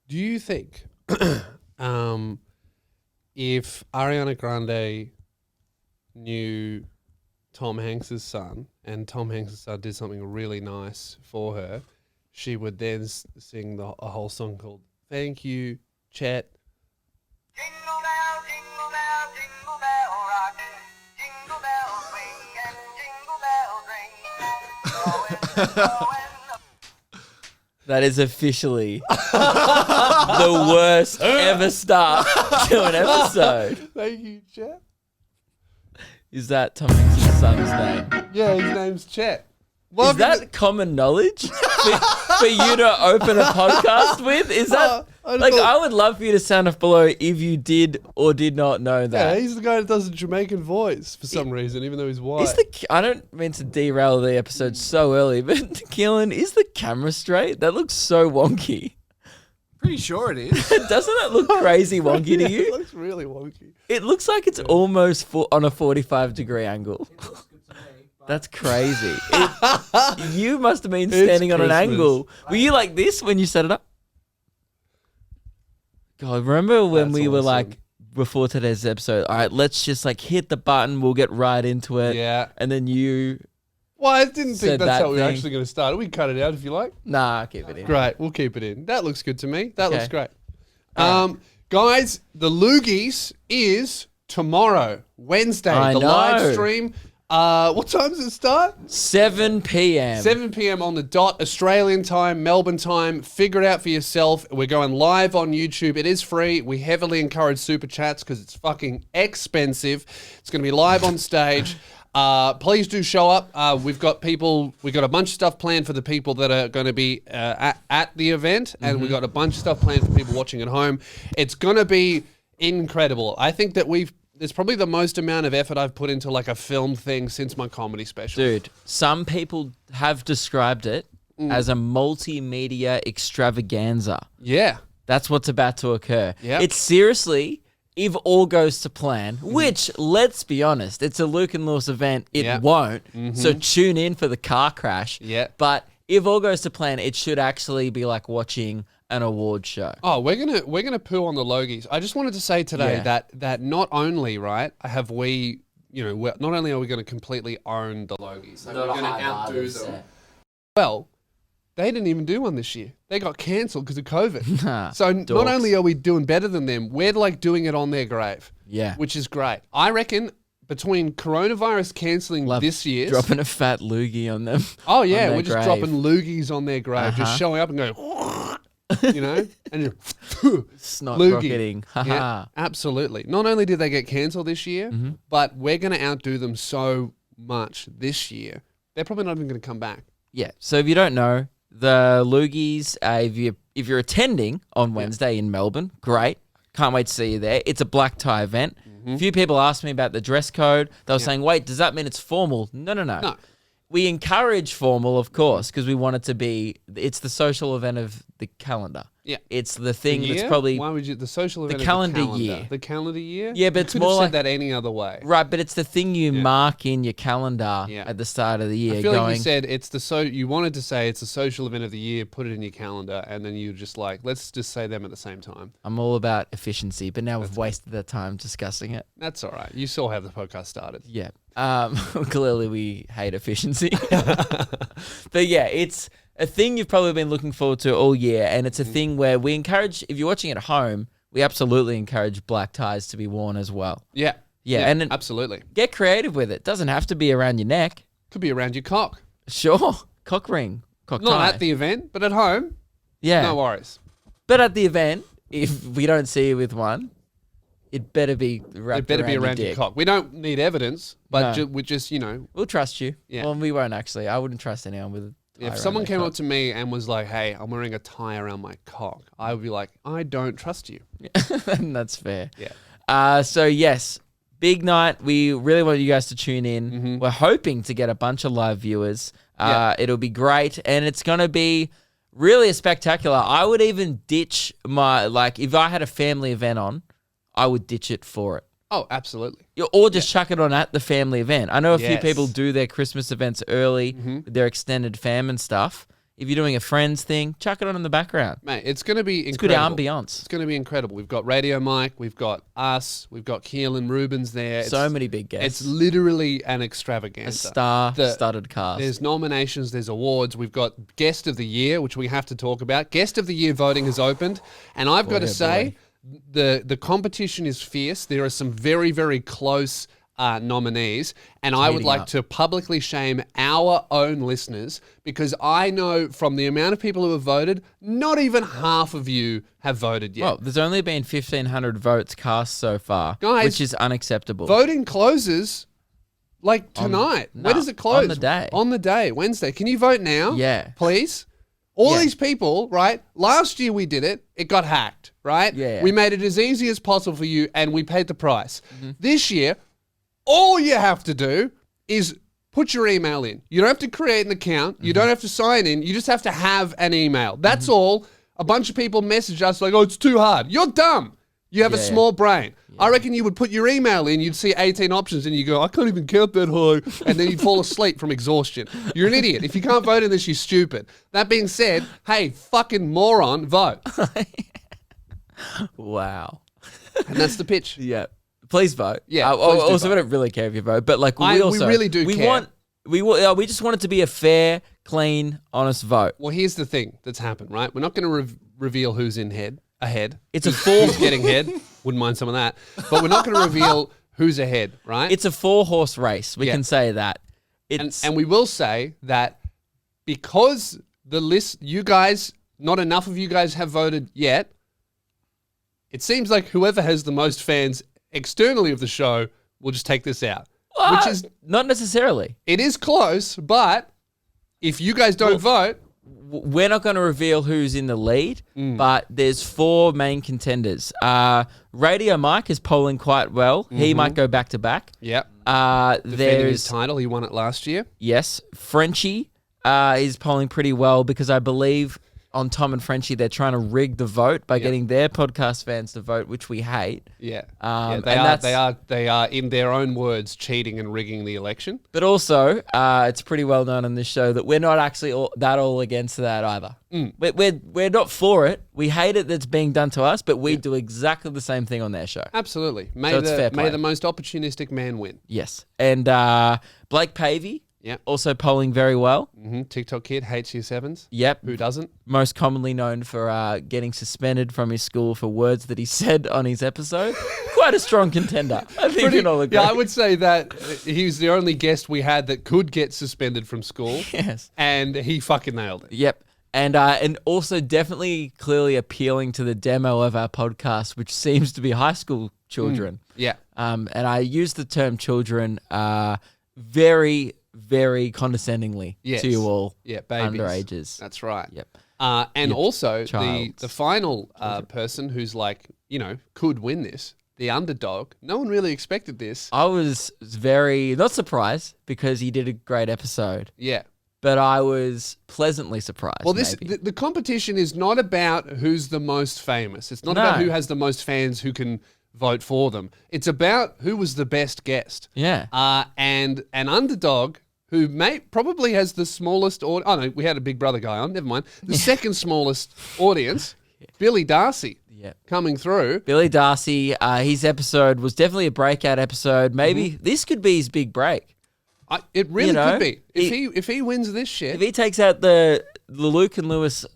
Do you think if Ariana Grande knew Tom Hanks's son and Tom Hanks's son did something really nice for her, she would then sing a whole song called "Thank You, Chet"? Jingle bell, jingle bell rock. Jingle bells ring and jingle bells ring. Going. That is officially the worst ever start to an episode. Thank you, Chet. Is that Tom Hanks' son's name? Yeah, his name's Chet. Is that common knowledge for you to open a podcast with? Is that I would love for you to sound off below if you did or did not know that. Yeah, he's the guy that does a Jamaican voice for some reason, even though he's white. I don't mean to derail the episode so early, but Keelan, is the camera straight? That looks so wonky. Pretty sure it is. Doesn't it look crazy wonky to you? It looks really wonky. It looks like it's almost on a 45-degree angle. That's crazy. You must have been standing on an angle. Were you like this when you set it up? God, remember when we were like, before today's episode, all right, let's just like hit the button, we'll get right into it. Yeah. And then you... Well, I didn't think said that's that how we were thing. actually going to start it. We can cut it out if you like. Nah, keep it in. Great, we'll keep it in. That looks good to me. That looks great. All Guys, the Loogies is tomorrow, Wednesday. I the know. live stream. What time does it start? 7 p.m. 7 p.m. on the dot, Australian time, Melbourne time. Figure it out for yourself. We're going live on YouTube. It is free. We heavily encourage super chats because it's fucking expensive. It's going to be live on stage. Please do show up. We've got a bunch of stuff planned for the people that are going to be at the event, and we've got a bunch of stuff planned for people watching at home. It's going to be incredible. I think that there's probably the most amount of effort I've put into like a film thing since my comedy special. Dude, some people have described it as a multimedia extravaganza. Yeah. That's what's about to occur. Yep. It's seriously, if all goes to plan, which, let's be honest, it's a Luke and Lewis event. It Yep. won't. So tune in for the car crash. Yep. But if all goes to plan, it should actually be like watching an award show. Oh, we're gonna poo on the Logies. I just wanted to say today Yeah. that not only have we, not only are we going to completely own the Logies, like we're going to outdo them. Well, they didn't even do one this year. They got cancelled because of COVID. So not Dorks. only are we doing better than them, we're like doing it on their grave. Yeah. Which is great. I reckon between coronavirus canceling this year, Dropping a fat loogie on them. oh yeah, on their we're just grave. dropping loogies on their grave, just showing up and going, and you're Snot loogie. rocketing. Haha. Yeah, absolutely. Not only did they get cancelled this year, but we're going to outdo them so much this year. They're probably not even going to come back. Yeah. So if you don't know, the Loogies, if you're attending on Wednesday in Melbourne, great. Can't wait to see you there. It's a black tie event. A few people asked me about the dress code. They were saying, wait, does that mean it's formal? No. No. We encourage formal, of course, because we want it to be, it's the social event of the calendar. Yeah. It's the thing Year? that's probably... Why would you... The social event calendar of the calendar. year. The calendar year? Yeah, but You it's could more have like- said that any other way. Right, but it's the thing you mark in your calendar Yeah. at the start of the year. I feel like going, you said you wanted to say it's the social event of the year, put it in your calendar, and then you just like, let's just say them at the same time. I'm all about efficiency, but now we've wasted the time discussing it. That's all right. You saw how the podcast started. Yeah. Clearly we hate efficiency. But yeah, it's a thing you've probably been looking forward to all year, and it's a thing where we encourage, if you're watching at home, we absolutely encourage black ties to be worn as well. Yeah. Yeah, and then absolutely. get creative with it. Doesn't have to be around your neck. Could be around your cock. Sure. Cock ring. Cock Not tie. at the event, but at home. yeah. No worries. But at the event, if we don't see you with one, it better be wrapped It better be around your your dick. cock. We don't need evidence, but No. we just, We'll trust you. Yeah. Well, we won't actually. I wouldn't trust anyone with a tie if around someone their came cock. up to me and was like, hey, I'm wearing a tie around my cock, I would be like, I don't trust you. That's fair. Yeah. So yes, big night. We really want you guys to tune in. Mm-hmm. We're hoping to get a bunch of live viewers. It'll be great, and it's gonna be really a spectacular. I would even ditch if I had a family event on, I would ditch it for it. Oh, absolutely. Or just chuck it on at the family event. I know a few Yes. people do their Christmas events early with their extended fam and stuff. If you're doing a Friends thing, chuck it on in the background. Mate, it's going to be It's good incredible. ambience. It's going to be incredible. We've got Radio Mike, we've got us, we've got Keelan Rubens there. So many big guests. It's literally an A extravaganza. star-studded cast. There's nominations, there's awards. We've got Guest of the Year, which we have to talk about. Guest of the Year voting has opened, and I've got to say, the competition is fierce. There are some very, very close nominees, and I would heating like up. to publicly shame our own listeners because I know from the amount of people who have voted, not even half of you have voted yet. Well, there's only been 1,500 votes cast so far, Guys, which is unacceptable. Voting closes like tonight. no, Where does it close? on the day. On the day, Wednesday. Can you vote now? Yeah. Please? All Yeah. these people, right? Last year we did it. It got hacked, right? Yeah. We made it as easy as possible for you and we paid the price. Mm-hmm. This year, all you have to do is put your email in. You don't have to create an account. You Mm-hmm. don't have to sign in. You just have to have an email. That's all. A bunch of people message us like, oh, it's too hard. You're dumb. You have a Yeah. small brain. I reckon you would put your email in, you'd see 18 options, and you go, I can't even count that high. And then you'd fall asleep from exhaustion. You're an idiot. If you can't vote in this, you're stupid. That being said, hey, fucking moron, vote. Wow. And that's the pitch. Yeah. Please vote. Yeah, please do also, vote. I don't really care if you vote, but like We we really do care. We just want it to be a fair, clean, honest vote. Well, here's the thing that's happened, right? We're not going to reveal who's ahead. It's a four. Who's getting head. Wouldn't mind some of that. But we're not going to reveal who's ahead, right? It's a 4-horse race. We Yeah. can say that. and, It's and we will say that because the list, you guys, not enough of you guys have voted yet, it seems like whoever has the most fans externally of the show will just take this out. Which is, not necessarily. it is close, but if you guys don't vote, We're not going to reveal who's in the lead, Mm. but there's 4 main contenders. Radio Mike is polling quite well. He Mm-hmm. might go back to back. yeah, defending his There's title, he won it last year. yes, Frenchie is polling pretty well because I believe on Tom and Frenchie they're trying to rig the vote by getting their podcast fans to vote, which we hate. Yeah, And they that's- they are in their own words cheating and rigging the election. But also, it's pretty well known on this show that we're not actually all against that either. Mm. We're not for it. We hate it that's being done to us, but we do exactly the same thing on their show. Absolutely, may So it's fair play. the most opportunistic man win. Yes. And Blake Pavey, Yeah. also polling very well. TikTok kid hates year sevens. Yep. Who doesn't? Most commonly known for getting suspended from his school for words that he said on his episode. Quite a strong contender. I think we can all agree. Yeah, I would say that he was the only guest we had that could get suspended from school, Yes. and he fucking nailed it. Yep. And also definitely clearly appealing to the demo of our podcast, which seems to be high school children. Yeah. And I use the term children very, very condescendingly Yes. to you all Yeah, babies. underages. That's right. Yep. And also childs. the final person who's like, could win this, the underdog. No one really expected this. I was very, not surprised because he did a great episode, Yeah. but I was pleasantly surprised. Well, this maybe. the competition is not about who's the most famous. It's not about No. who has the most fans who can vote for them. It's about who was the best guest. Yeah. And an underdog who probably has the smallest audience. Oh, no, we had a Big Brother guy on. Never mind. The second smallest audience, Billy Darcy, Yep. coming through. Billy Darcy, his episode was definitely a breakout episode. Maybe Mm-hmm. this could be his big break. It really You know, could be. If he wins this shit. If he takes out the Luke and Lewis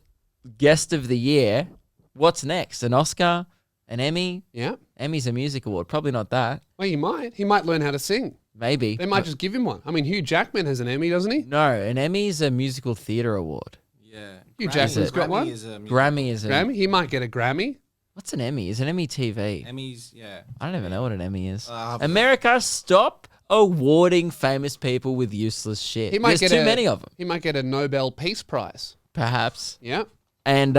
guest of the year, what's next? An Oscar? An Emmy? Yeah. Emmy's a music award. Probably not that. Well, he might. He might learn how to sing. Maybe. They might just give him one. I mean, Hugh Jackman has an Emmy, doesn't he? No, an Emmy's a musical theater award. Yeah. Hugh Jackman's got one. Grammy is a Grammy. He might get a Grammy. What's an Emmy? Is an Emmy TV? Emmys, yeah. I don't even know what an Emmy is. I've- America, stop awarding famous people with useless shit. He might There's get too many of them, He might get a Nobel Peace Prize. perhaps. Yeah. And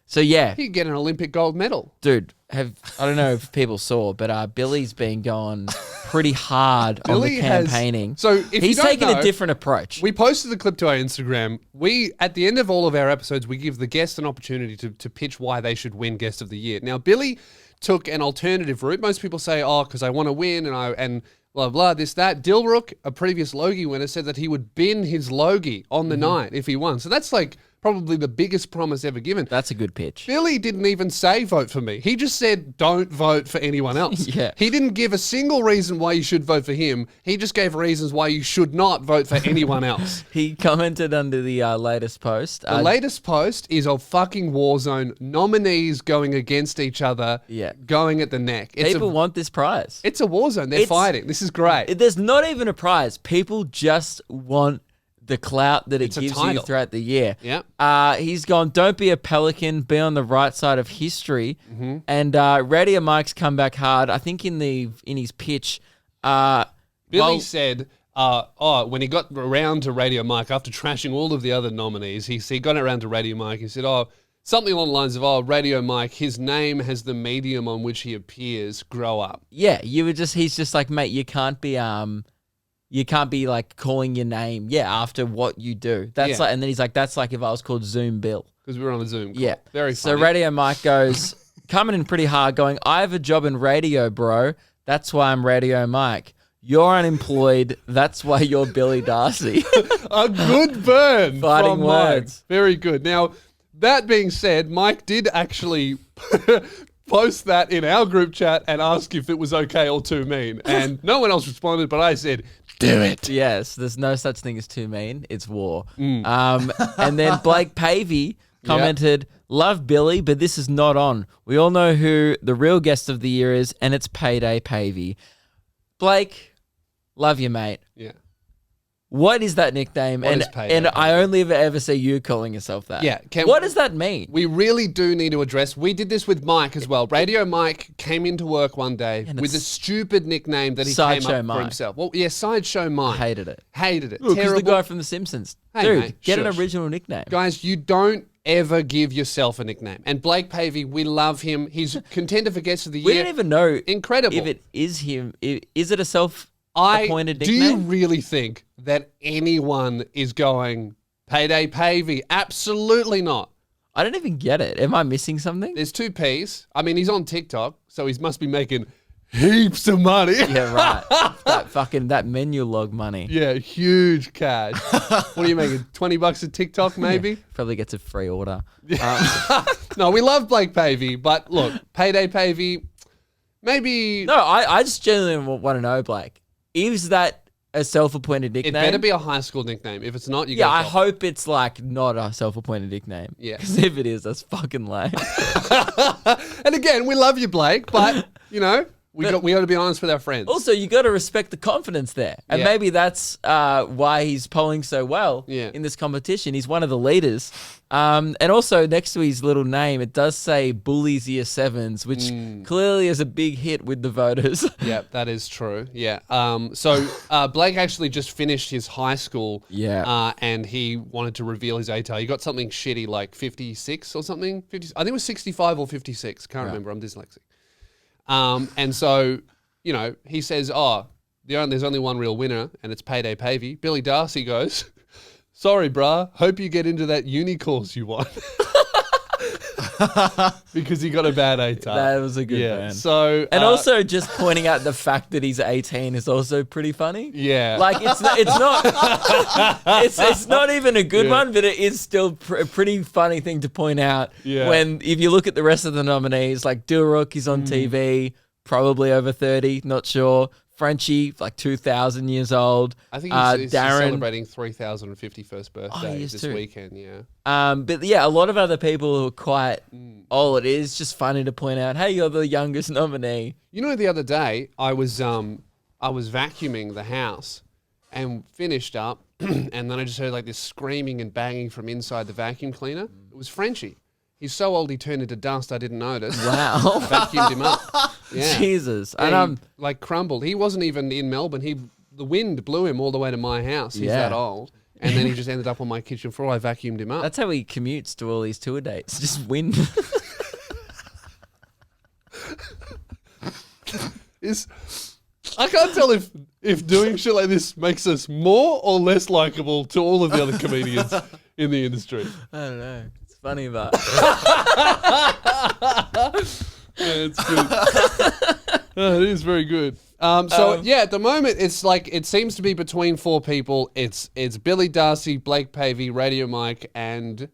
so yeah, He could get an Olympic gold medal. dude, I don't know if people saw, but Billy's been going pretty hard on Billy the has- campaigning. so if you he's don't taking know, a different approach. We posted the clip to our Instagram. At the end of all of our episodes, we give the guests an opportunity to pitch why they should win Guest of the Year. Now, Billy took an alternative route. Most people say, "Oh, because I want to win," and blah, blah, this, that. Dilrook, a previous Logie winner, said that he would bin his Logie on the night if he won. So that's like probably the biggest promise ever given. That's a good pitch. Billy didn't even say vote for me. He just said don't vote for anyone else. Yeah. He didn't give a single reason why you should vote for him. He just gave reasons why you should not vote for anyone else. He commented under the latest post. The latest post is a fucking war zone. Nominees going against each other. Yeah. Going at the neck. People want this prize. It's a war zone. They're It's- fighting. This is great. There's not even a prize. People just want the clout that it It's a gives you title. throughout the year. Yeah. He's gone, don't be a pelican, be on the right side of history. Mm-hmm. And Radio Mike's come back hard. I think in his pitch, Billy well- said, when he got around to Radio Mike, after trashing all of the other nominees, he got around to Radio Mike. He said, something along the lines of, Radio Mike, his name has the medium on which he appears, grow up. yeah, he's just like, mate, you can't be like calling your name, after what you do. That's Yeah. like, and then he's like, that's like if I was called Zoom Bill. Because we were on a Zoom call. Yeah. Very So funny. Radio Mike goes, coming in pretty hard, going, I have a job in radio, bro. That's why I'm Radio Mike. You're unemployed. That's why you're Billy Darcy. A good burn. Fighting from Mike. words. Very good. Now, that being said, Mike did actually post that in our group chat and ask if it was okay or too mean. And no one else responded, but I said, do it. Yes, there's no such thing as too mean. It's war. Mm. And then Blake Pavey commented, love Billy, but this is not on. We all know who the real guest of the year is, and it's Payday Pavey. Blake, love you, mate. Yeah. What is that nickname? What and is Payday and Pavey? I only ever see you calling yourself that. Yeah, What does that mean? We really do need to address. We did this with Mike as well. Radio Mike came into work one day And with a it's stupid nickname that he Sideshow came up Mike. for himself. Well, yeah, Sideshow Mike. Hated it. Hated it. Because Terrible. the guy from The Simpsons. Hey, Dude, mate, get shush. an original nickname. Guys, you don't ever give yourself a nickname. And Blake Pavey, we love him. He's contender for guest of the We year. don't even know Incredible. if it is him. Is it a self-appointed Do you nickname? really think that anyone is going Payday Pavey? Absolutely not. I don't even get it. Am I missing something? There's two P's. I mean, he's on TikTok, so he must be making heaps of money. Yeah, right. that menu log money. Yeah, huge cash. What are you making? $20 a TikTok, maybe? Probably gets a free order. No, we love Blake Pavey, but look, Payday Pavey, maybe No, I just genuinely want to know, Blake. Is that a self-appointed it nickname? better be a high school nickname. If it's not, you Yeah, I gotta hope it's like not a self-appointed nickname. Yeah. Because if it is, that's fucking lame. And again, we love you, Blake, but you know, we got to be honest with our friends. Also, you got to respect the confidence there, and Yeah. maybe that's why he's polling so well Yeah. in this competition. He's one of the leaders, and also next to his little name, it does say "Bullies Year 7s," which clearly is a big hit with the voters. Yeah, that is true. Yeah. So Blake actually just finished his high school. Yeah. And he wanted to reveal his ATAR. He got something shitty like 56 or something. 50, I think it was 65 or 56. Can't remember. I'm dyslexic. And so, you know, he says, there's only one real winner, and it's Payday Pavey. Billy Darcy goes, sorry, brah. Hope you get into that uni course you want. Because he got a bad ATAR. That was a good Yeah. man. So, And also, just pointing out the fact that he's 18 is also pretty funny. yeah. Like it's not it's not even a good one, but it is still a pretty funny thing to point out. Yeah. When if you look at the rest of the nominees, like Dilrook, he's on TV, probably over 30, not sure. Frenchie, like 2,000 years old. I think he's Darren. celebrating 3,051st birthday he is this too. weekend, yeah. But yeah, a lot of other people who are quite old. It is just funny to point out, hey, you're the youngest nominee. You know, the other day I was vacuuming the house and finished up, and then I just heard like this screaming and banging from inside the vacuum cleaner. It was Frenchie. He's so old he turned into dust. I didn't notice. Wow. Vacuumed him up. Yeah. Jesus. And And he, like crumbled. He wasn't even in Melbourne. The wind blew him all the way to my house. He's Yeah. that old. And then he just ended up on my kitchen floor. I vacuumed him up. that's how he commutes to all these tour dates. Just wind. I can't tell if doing shit like this makes us more or less likable to all of the other comedians in the industry. I don't know. It's funny, but Yeah, it's good. It is very good. Yeah, at the moment it's like it seems to be between 4 people. It's Billy Darcy, Blake Pavey, Radio Mike, and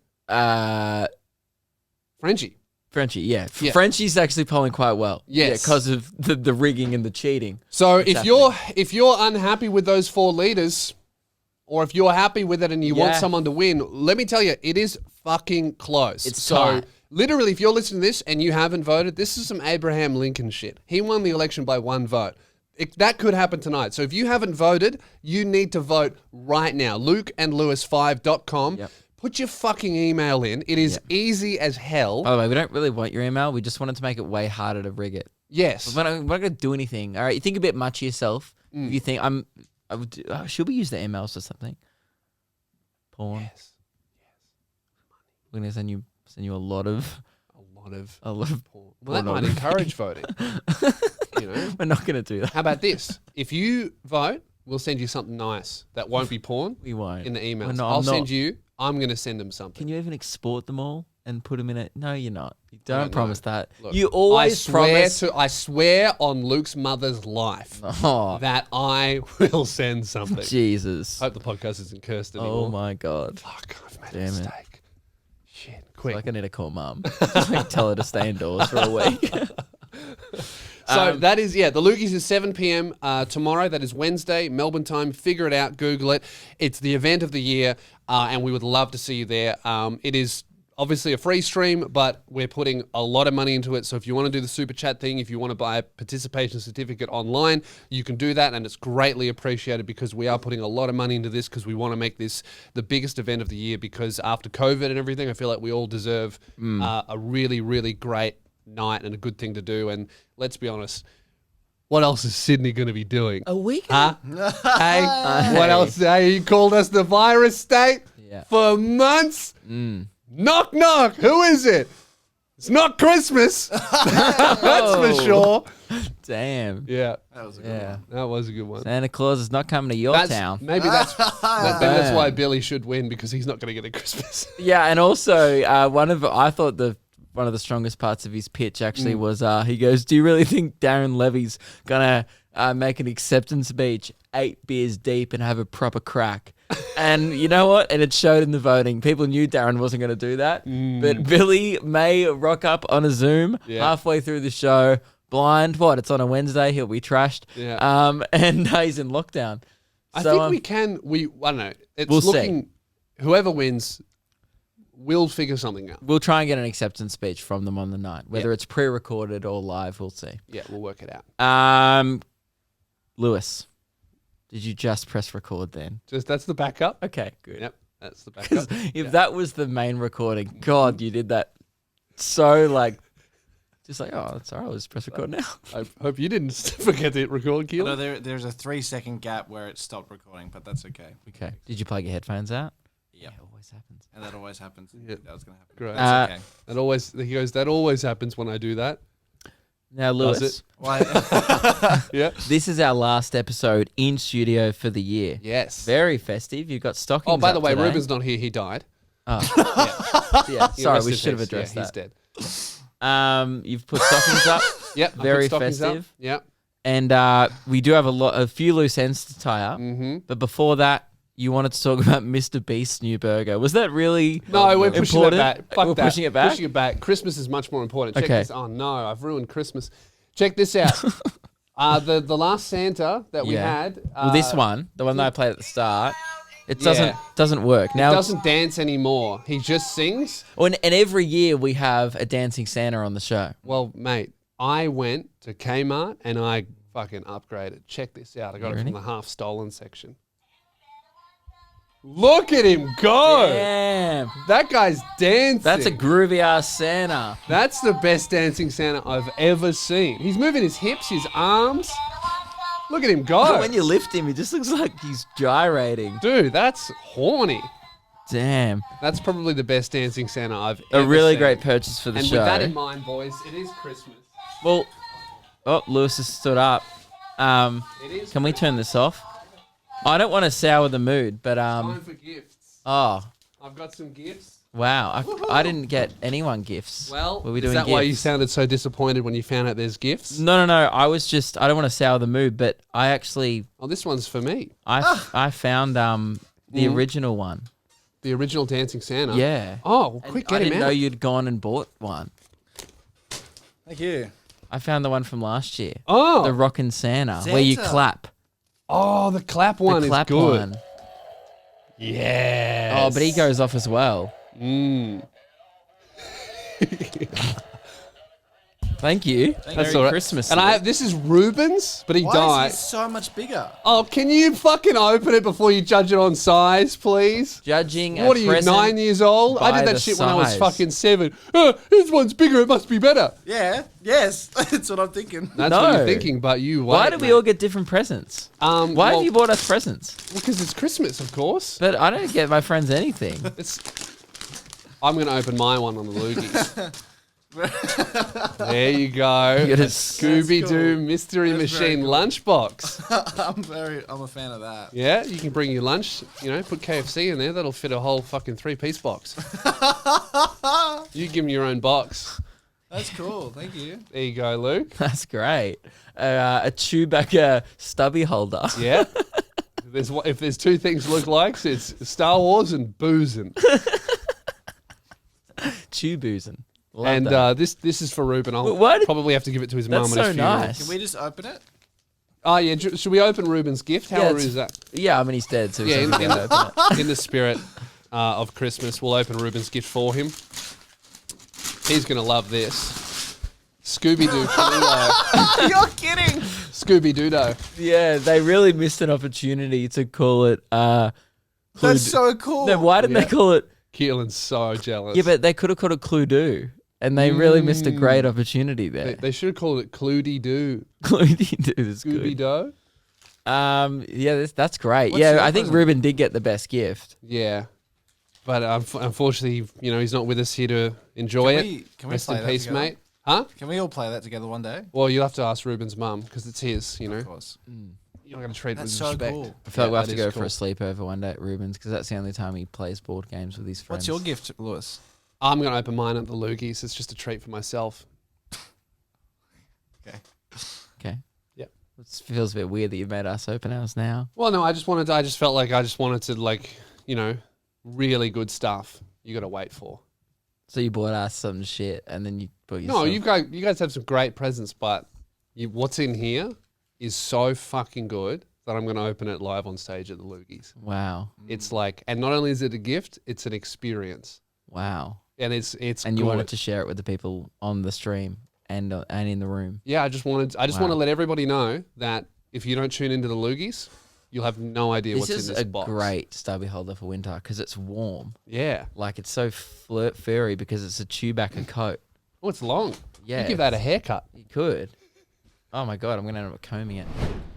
Frenchie. Frenchie, yeah. Yeah. Frenchie's actually polling quite well. Yes. because of the rigging and the cheating. So happening. if you're unhappy with those 4 leaders, or if you're happy with it and you want Yeah. someone to win, let me tell you, it is fucking close. It's so tight. literally, if you're listening to this and you haven't voted, this is some Abraham Lincoln shit. He won the election by 1 vote. That could happen tonight. So if you haven't voted, you need to vote right now. LukeandLewis5.com. Yep. Put your fucking email in. It is easy as hell. By the way, we don't really want your email. We just wanted to make it way harder to rig it. Yes. We're not going to do anything. All right, you think a bit much of yourself. If you think should we use the emails or something? Porn. Yes. We're going to send you a lot of A lot of porn. Well, that might pornography. encourage voting. You know? We're not going to do that. How about this? If you vote, we'll send you something nice that won't be porn We won't. in the emails. We're not- I'll I'm send not- you. I'm going to send them something. Can you even export them all and put them in it? No, you're not. You don't don't promise know. that. Look, You always promise. I swear on Luke's mother's life Oh, that I will send something. Jesus. I hope the podcast isn't cursed anymore. Oh my God. Fuck, I've made Damn a it. mistake. Shit, quick. Like I need to call mum. Just like tell her to stay indoors for a week. So that is, the Lukey's is 7 p.m. Tomorrow. That is Wednesday, Melbourne time. Figure it out. Google it. It's the event of the year, and we would love to see you there. It is obviously a free stream, but we're putting a lot of money into it. So if you want to do the super chat thing, if you want to buy a participation certificate online, you can do that, and it's greatly appreciated because we are putting a lot of money into this because we want to make this the biggest event of the year because after COVID and everything, I feel like we all deserve a really, really great night and a good thing to do. And let's be honest, what else is Sydney going to be doing? A week? Huh? Hey, what else? Hey, you called us the virus state Yeah. for months? Knock, knock. Who is it? It's not Christmas. That's for sure. Damn. Yeah, That was a good Yeah. one. that was a good one. Santa Claus is not coming to your town. Maybe that's that's why Billy should win because he's not going to get a Christmas. Yeah, and also I thought one of the strongest parts of his pitch actually was he goes, "Do you really think Darren Levy's gonna make an acceptance speech 8 beers deep and have a proper crack?" And you know what? And it showed in the voting. People knew Darren wasn't going to do that, but Billy may rock up on a Zoom halfway through the show, blind. What? It's on a Wednesday. He'll be trashed. Yeah. And he's in lockdown. I So, think we can. I don't know. It's We'll see. looking. Whoever wins, we'll figure something out. We'll try and get an acceptance speech from them on the night, whether it's pre-recorded or live. We'll see. Yeah, we'll work it out. Lewis, did you just press record then? Just that's the backup. Okay, good. Yep, that's the Because backup. if that was the main recording, God, you did that so just like, oh, it's all right, I'll just press record now. I hope you didn't forget to hit record, No, Keel. there's a 3-second gap where it stopped recording, but that's okay. Okay. Did you plug your headphones out? Yep. Yeah, always happens. And that always happens. Yeah. That was going to happen. Great. That's okay. That always. He goes. That always happens when I do that. Now, Does Lewis, it? Why? Yeah. this is our last episode in studio for the year. Yes. Very festive. You've got stockings. Oh, by the up way, today. Ruben's not here. He died. Oh. Yeah. He Sorry, rest we in should have peace. addressed Yeah, that. He's dead. You've put stockings up. Yep. I Very put stockings up. festive. Yep. And we do have a few loose ends to tie up. Mm-hmm. But before that, you wanted to talk about Mr. Beast's new burger. Was that really No, we're pushing important? it back. Fuck We're that. pushing it back? Pushing it back. Christmas is much more important. Check Okay. this. Oh no, I've ruined Christmas. Check this out. The last Santa that we had. well, this one, the one that I played at the start, it Yeah. doesn't work. Now He it's- doesn't dance anymore. He just sings. and every year we have a dancing Santa on the show. Well, mate, I went to Kmart and I fucking upgraded. Check this out. I got it Ready? from the half stolen section. Look at him go. Damn. That guy's dancing. That's a groovy ass Santa. That's the best dancing Santa I've ever seen. He's moving his hips, his arms. Look at him go. When you lift him, he just looks like he's gyrating. Dude, that's horny. Damn. That's probably the best dancing Santa I've A ever really seen. great purchase for the And show. with that in mind, boys, it is Christmas. Well, oh, Lewis has stood up. It is. Can we turn this off? I don't want to sour the mood, but time for gifts. oh, I've got some gifts. Wow, I didn't get anyone gifts. Well, were we is doing that why you gifts? sounded so disappointed when you found out there's gifts? No. I was just, I don't want to sour the mood, but I actually, Oh, this one's for me. I found the original one. The original Dancing Santa. Yeah. Oh, well, And quick, I get him didn't know out. you'd gone and bought one. Thank you. I found the one from last year. Oh. The Rockin' Santa, where you Santa. clap. Oh, the clap one The clap is good. one. Yeah. Oh, but he goes off as well. Mm. Thank you. That's Merry all right. Christmas. And Luke. this is Rubens, but he Why died. is he so much bigger? Oh, can you fucking open it before you judge it on size, please? Judging What are a you, present 9 years old? I by did that the shit when I was size. fucking 7. This one's bigger, it must be better. Yeah. Yes. That's what I'm thinking. That's what No. you're thinking, but you Why wait, did we mate. all get different presents? Why well, have you bought us presents? Because it's Christmas, of course. But I don't get my friends anything. I'm going to open my one on the loogies. There you go. You got a Scooby-Doo cool. Mystery That's very Machine cool. lunchbox. I'm a fan of that. Yeah, you can bring your lunch, put KFC in there. That'll fit a whole fucking 3-piece box. You give them your own box. That's cool. Thank you. There you go, Luke. That's great. A Chewbacca stubby holder. Yeah. If there's two things Luke likes, it's Star Wars and boozing. Chew boozing. Love And that. this is for Ruben. I'll Why did- probably have to give it to his That's mum at his so funeral. nice. Can we just open it? Oh yeah, should we open Ruben's gift? How Yeah, rude it's- is that? Yeah, I mean he's dead, so he's Yeah, not gonna open it. in the spirit of Christmas, we'll open Ruben's gift for him. He's gonna love this. Scooby-Doo Pluto. You're kidding. Scooby-Doo. Yeah, they really missed an opportunity to call it. That's so cool. No, why didn't Yeah. they call it? Keelan's so jealous. Yeah, but they could have called it Cluedo, and they really missed a great opportunity there. they should have called it Cluedy-Doo. Cluedo is good. Scooby-Doo. Yeah, that's great. What's yeah, your I think present? Ruben did get the best gift. Yeah. But unfortunately, he's not with us here to enjoy Can it. we Rest play in that peace, together? mate. Huh? Can we all play that together one day? Well, you'll have to ask Ruben's mum because it's his, Of course. You're not going to treat it That's with so respect. cool. I feel like we'll have that to go is for a sleepover one day at Ruben's because that's the only time he plays board games with his friends. What's your gift, Lewis? I'm going to open mine at the Loogies. It's just a treat for myself. Okay. Okay. Yep. It feels a bit weird that you've made us open ours now. Well, no, I just felt like I just wanted to, really good stuff you got to wait for. So you bought us some shit and then you bought No, yourself. you guys have some great presents, but what's in here is so fucking good that I'm going to open it live on stage at the Loogies. Wow. It's like, and not only is it a gift, it's an experience, Wow. and it's And you good. wanted to share it with the people on the stream and in the room. Yeah, I just want Wow. to let everybody know that if you don't tune into the Loogies, you'll have no idea This what's is in this a box. great stubby holder for winter because it's warm. Yeah. Like it's so furry because it's a Chewbacca coat. Oh, it's long. Yeah. You give that a haircut. You could. Oh my god, I'm gonna end up combing it.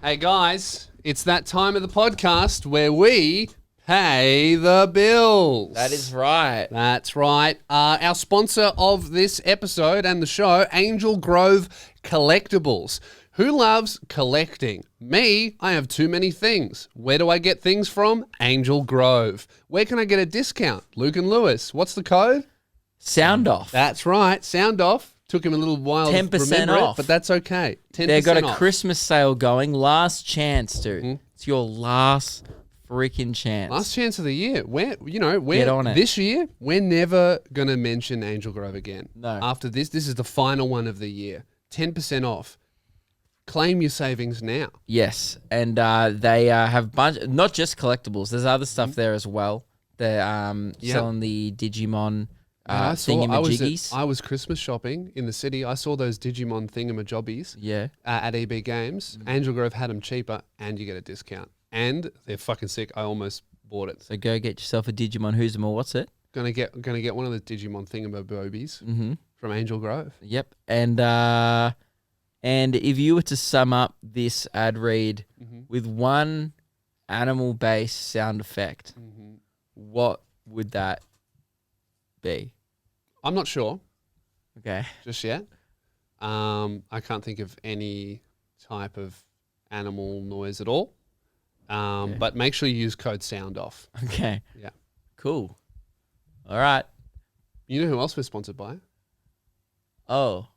Hey guys, it's that time of the podcast where we pay the bills. That is right. That's right. Our sponsor of this episode and the show, Angel Grove Collectibles. Who loves collecting? Me, I have too many things. Where do I get things from? Angel Grove. Where can I get a discount? Luke and Lewis. What's the code? Sound off. That's right. Sound off. Took him a little while 10% to remember off. it, but that's okay. 10% They've got a off. Christmas sale going. Last chance, dude. Mm-hmm. It's your last freaking chance. Last chance of the year. Get on it. This year, we're never going to mention Angel Grove again. No. After this is the final one of the year. 10% off. Claim your savings now. Yes, and they have not just collectibles. There's other stuff there as well. They're Yep. selling the Digimon I thingamajiggies. was Christmas shopping in the city. I saw those Digimon thingamajobbies Yeah. at EB Games. Angel Grove had them cheaper, and you get a discount. And they're fucking sick. I almost bought it. So go get yourself a Digimon Who's Them All. What's it? Gonna get one of the Digimon thingamabobies Mm-hmm. from Angel Grove. Yep. And if you were to sum up this ad read with one animal-based sound effect, what would that be? I'm not sure Okay. just yet. I can't think of any type of animal noise at all. But make sure you use code sound off. Okay. Yeah. Cool. All right. You know who else we're sponsored by? Oh.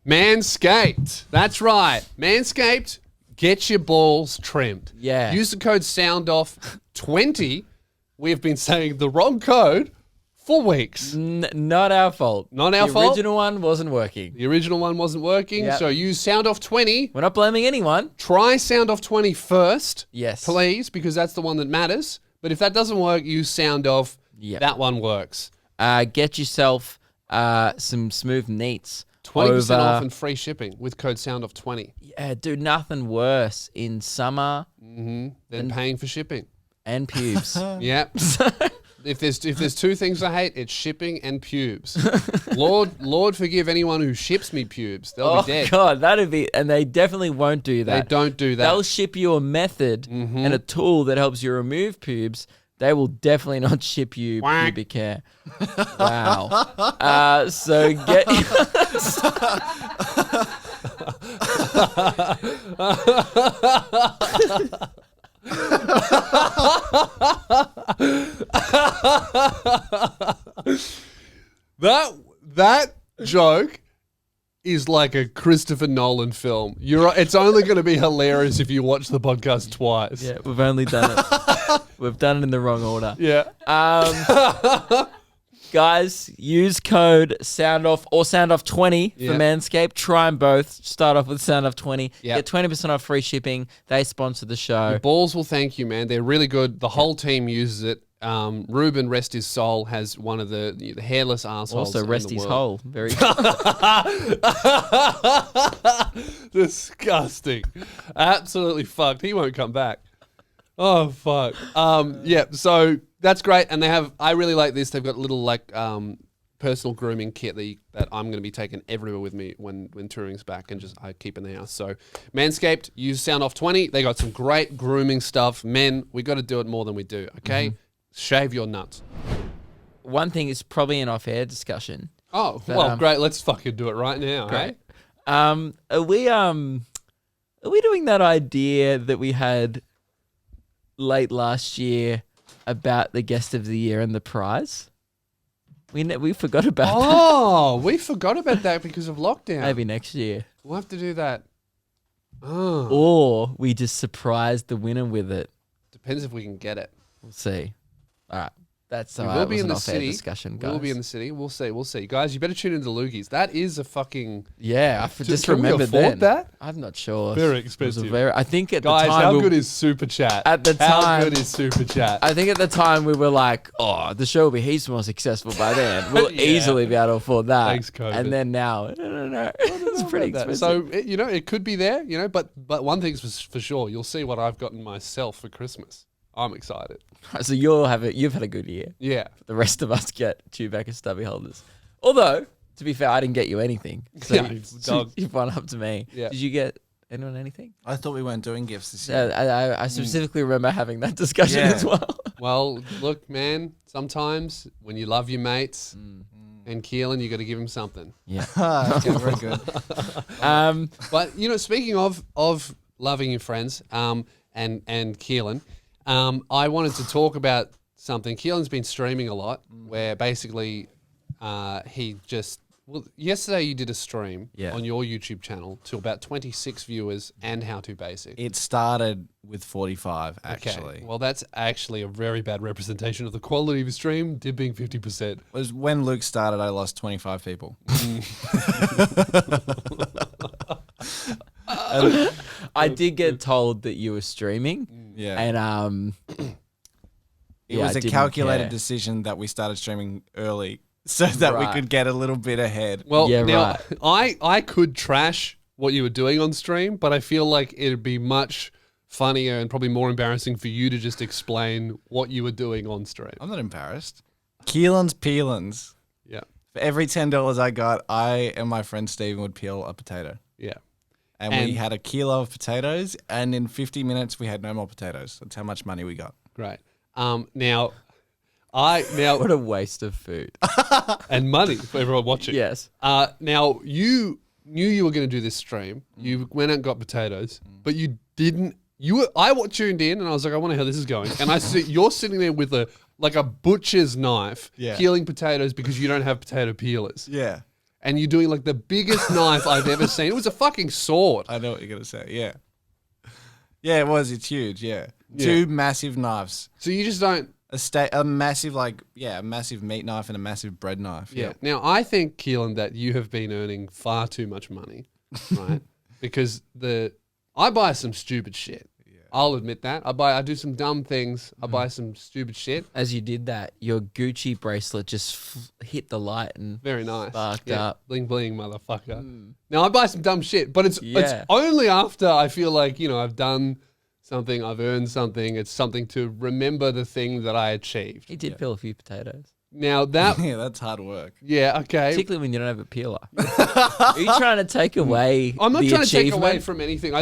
Manscaped. That's right. Manscaped, get your balls trimmed. Yeah. Use the code SOUNDOFF20. We have been saying the wrong code for weeks. Not our fault. Not our the fault? The original one wasn't working. The original one wasn't working, Yep. so use SOUNDOFF20. We're not blaming anyone. Try SOUNDOFF20 first, Yes. please, because that's the one that matters. But if that doesn't work, use SOUNDOFF. Yep. That one works. Get yourself some smooth neats. 20% over- off and free shipping with code SOUNDOFF20. Yeah, dude, nothing worse in summer Then paying for shipping. and pubes. Yeah. If there's two things I hate, it's shipping and pubes. Lord forgive anyone who ships me pubes. They'll Oh be dead. god, that'd be, and they definitely won't do They that. don't do that. They'll ship you a method and a tool that helps you remove pubes. They will definitely not ship you Quack. pubic hair. Wow. So get That joke is like a Christopher Nolan film. It's only going to be hilarious if you watch the podcast twice. Yeah, we've only done it. We've done it in the wrong order. Yeah. Guys, use code SOUNDOFF or SOUNDOFF20 Yeah. for Manscaped. Try them both. Start off with SOUNDOFF20. Yeah. Get 20% off free shipping. They sponsor the show. The balls will thank you, man. They're really good. The whole team uses it. Ruben, rest his soul, has one of the hairless assholes. Also, rest in the his world. hole. Very Disgusting. Absolutely fucked. He won't come back. Oh fuck. Yeah, so that's great. And I really like this. They've got a little personal grooming kit that I'm going to be taking everywhere with me when touring's back and just I keep in the house. So Manscaped, use SOUNDOFF20. They got some great grooming stuff. Men, we got to do it more than we do, okay? Shave your nuts. One thing is probably an off-air discussion. Oh, But, well, great. Let's fucking do it right now, Great. hey? Are we doing that idea that we had late last year about the guest of the year and the prize? We forgot about that. Oh, we forgot about that because of lockdown. Maybe next year. We'll have to do that. Oh, Or we just surprise the winner with it. depends if we can get it. We'll see. All right. That's all We right. will It be was in an the off-air city. discussion, guys. We'll be in the city. We'll see. Guys, you better tune into Loogies. That is a fucking... Yeah, I just can we remembered afford then. that? I'm not sure. Very It was expensive. I think at Guys, the time how we- good is Super Chat? At the How time- good is Super Chat? I think at the time we were like, oh, the show will be heaps more successful by then. We'll Yeah. easily be able to afford that. Thanks, COVID. And then now, no. It's pretty That. expensive. So, it could be there, but one thing's for sure. You'll see what I've gotten myself for Christmas. I'm excited. So you've had a good year. Yeah. The rest of us get Chewbacca stubby holders. Although, to be fair, I didn't get you anything. So Yeah, dog. you've won up to me. Yeah. Did you get anyone anything? I thought we weren't doing gifts this year. I specifically remember having that discussion Yeah. as well. Well, look, man, sometimes when you love your mates and Keelan, you got to give him something. Yeah. Okay, very good. But, speaking of loving your friends and Keelan, I wanted to talk about something. Keelan's been streaming a lot where basically he just... Well, yesterday you did a stream Yeah. on your YouTube channel to about 26 viewers and How To Basic. It started with 45, Okay, actually. well, that's actually a very bad representation of the quality of the stream, did being 50%. It was when Luke started, I lost 25 people. I did get told that you were streaming. Yeah. And It yeah, was I a didn't calculated care. decision that we started streaming early so that we Right. could get a little bit ahead. Well, Yeah, now right. I could trash what you were doing on stream, but I feel like it'd be much funnier and probably more embarrassing for you to just explain what you were doing on stream. I'm not embarrassed. Keelan's peelings. Yeah, For every $10 I got, I and my friend Steven would peel a potato. yeah. And we And- had a kilo of potatoes, and in 50 minutes, we had no more potatoes. That's how much money we got. Great. Now, what a waste of food. and money for everyone watching. Yes. Now you knew you were going to do this stream. You went out and got potatoes, but you didn't. I tuned in and I was like, I wonder how this is going. And I see you're sitting there with a like a butcher's knife, Yeah. peeling potatoes because you don't have potato peelers. Yeah. And you're doing like the biggest knife I've ever seen. It was a fucking sword. I know what you're going to say. Yeah. Yeah, it was. It's huge. Yeah. Yeah. 2 massive knives. So you just don't. A massive, a massive meat knife and a massive bread knife. Yeah. Now, I think, Keelan, that you have been earning far too much money, right? Because I buy some stupid shit. I'll admit that. I do some dumb things. I buy some stupid shit. As you did that, your Gucci bracelet just hit the light and Very nice. Fucked up. Bling bling, motherfucker. Now, I buy some dumb shit, but it's Yeah. only after I feel like, I've done something, I've earned something. It's something to remember the thing that I achieved. he did peel a few potatoes. Now, that, Yeah, that's hard work. yeah, okay. Particularly when you don't have a peeler. Are you trying to take away I'm not the trying to take achievement? away from anything.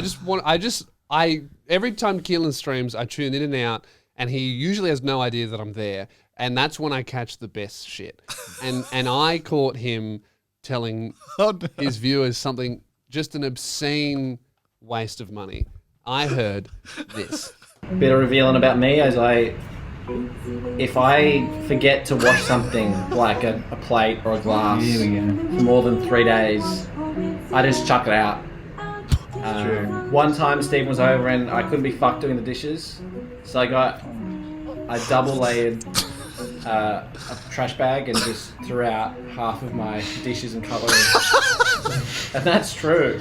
Every time Keelan streams, I tune in and out, and he usually has no idea that I'm there, and that's when I catch the best shit. And I caught him telling Oh, no. his viewers something, just an obscene waste of money. I heard this. Bit of revealing about me as if I forget to wash something like a plate or a glass for more than 3 days, I just chuck it out. One time Stephen was over and I couldn't be fucked doing the dishes, so I got a double layered a trash bag and just threw out half of my dishes and cutlery. And that's true.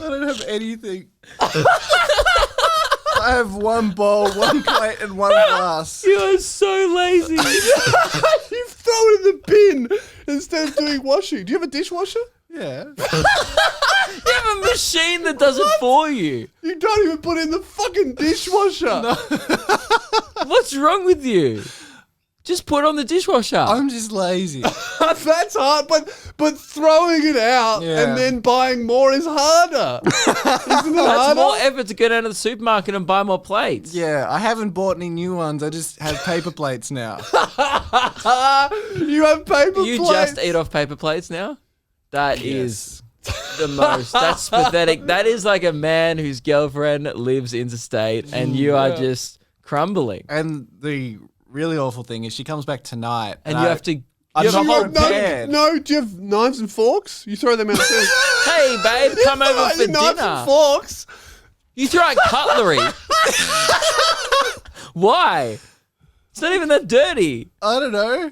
I don't have anything. I have 1 bowl, 1 plate, and 1 glass. You are so lazy. You've thrown it in the bin instead of doing washing. Do you have a dishwasher? Yeah. You have a machine that does it for you. You don't even put it in the fucking dishwasher. What's wrong with you? Just put it on the dishwasher. I'm just lazy. That's hard, but throwing it out Yeah. and then buying more is harder. Isn't it That's harder? more effort to go down to the supermarket and buy more plates. Yeah, I haven't bought any new ones. I just have paper plates now. You have paper You plates. just eat off paper plates now? That is Yes. the most. That's pathetic. That is like a man whose girlfriend lives interstate and you are just crumbling. And the really awful thing is she comes back tonight. And you have to... I'm you have a not whole prepared. No, do you have knives and forks? You throw them out too. Hey, babe, come over for Knives dinner. and forks. You throw out cutlery. Why? It's not even that dirty. I don't know.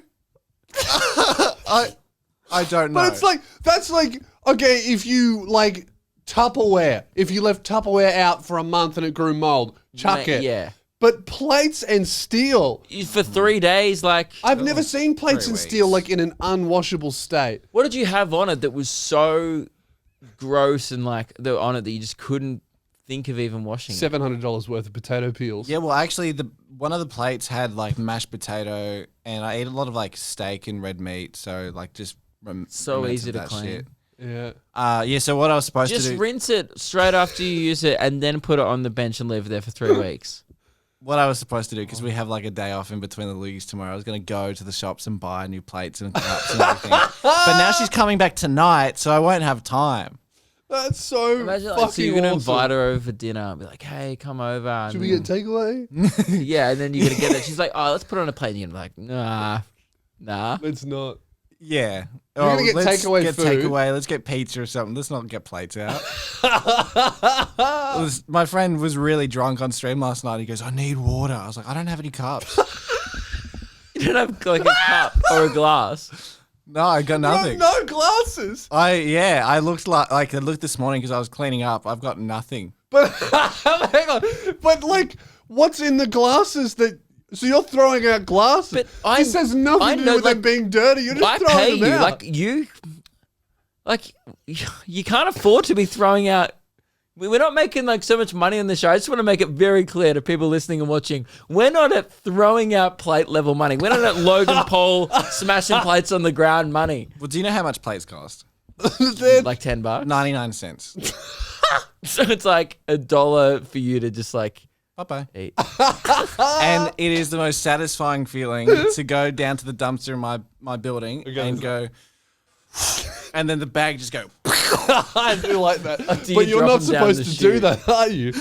I don't know. But it's like, that's like, okay, if you like Tupperware, if you left Tupperware out for a month and it grew mold, chuck it. Yeah. But plates and steel, For 3 days, like... I've never seen plates 3 and steel weeks. like in an unwashable state. What did you have on it that was so gross and like on it that you just couldn't think of even washing it? $700 worth of potato peels. Yeah, well, actually, one of the plates had like mashed potato, and I ate a lot of like steak and red meat, so like just So remnants easy of to that clean. shit. Yeah. Yeah. So what I was supposed Just to do, rinse it straight after you use it and then put it on the bench and leave it there for 3 weeks. what I was supposed to do, because we have like a day off in between the leagues tomorrow. I was going to go to the shops and buy new plates and cups and everything. But now she's coming back tonight, so I won't have time. That's so Imagine fucking like, so you're gonna awesome. invite her over for dinner and be like, hey, come over. And Should we get takeaway? yeah, and then you're gonna get it. She's like, oh, let's put it on a plate. And you're gonna be like, nah. Let's not. Yeah. You're gonna get let's takeaway get food. takeaway. Let's get pizza or something. Let's not get plates out. My friend was really drunk on stream last night. He goes, I need water. I was like, I don't have any cups. You don't have like a cup or a glass. No, I got nothing. No glasses. I looked I looked this morning because I was cleaning up. I've got nothing. But hang on. But like, what's in the glasses that? So you're throwing out glasses. But this has nothing I to know, do with like, them being dirty. You're just I throwing pay them you out. you can't afford to be throwing out. We're not making like so much money on the show. I just want to make it very clear to people listening and watching. We're not at throwing out plate level money. We're not at Logan Paul smashing plates on the ground money. Well, do you know how much plates cost? Like $10. 99 cents. So it's like $1 for you to just like Bye-bye. eat. And it is the most satisfying feeling to go down to the dumpster in my building and go, and then the bag just go. I do like that. Do But you you're drop not them down supposed the to do chute? that, are you?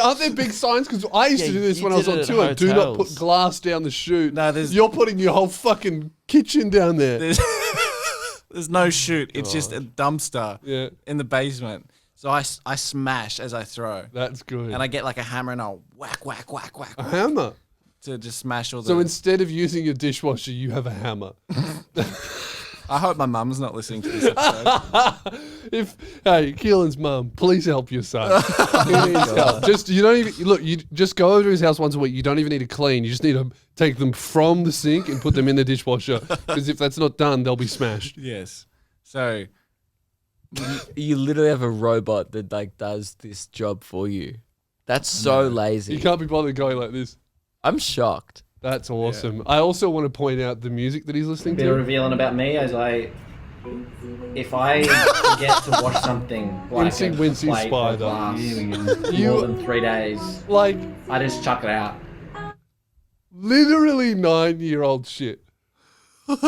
Aren't there big signs? Because I used to Yeah, do this you when I was did on it at tour. Do not put hotels. glass down the chute. No, there's- You're putting your whole fucking kitchen down there. There's no chute. It's just a dumpster Yeah. in the basement. So I smash as I throw. That's good. And I get like a hammer and I'll whack, whack, whack, whack, a hammer. to just smash all the. So instead of using your dishwasher, you have a hammer. I hope my mum's not listening to this episode. Hey, Keelan's mum, please help your son. He needs help. Just you don't even look. You just go over to his house once a week. You don't even need to clean. You just need to take them from the sink and put them in the dishwasher. Because if that's not done, they'll be smashed. Yes. So You literally have a robot that like does this job for you. That's so lazy. You can't be bothered going like this. I'm shocked. That's awesome. I also want to point out the music that he's listening bit to. revealing about me as if I forget to wash something like Wincy, a wincy plate or spider. glass for You- more than 3 days, Like I just chuck it out. literally 9-year-old shit.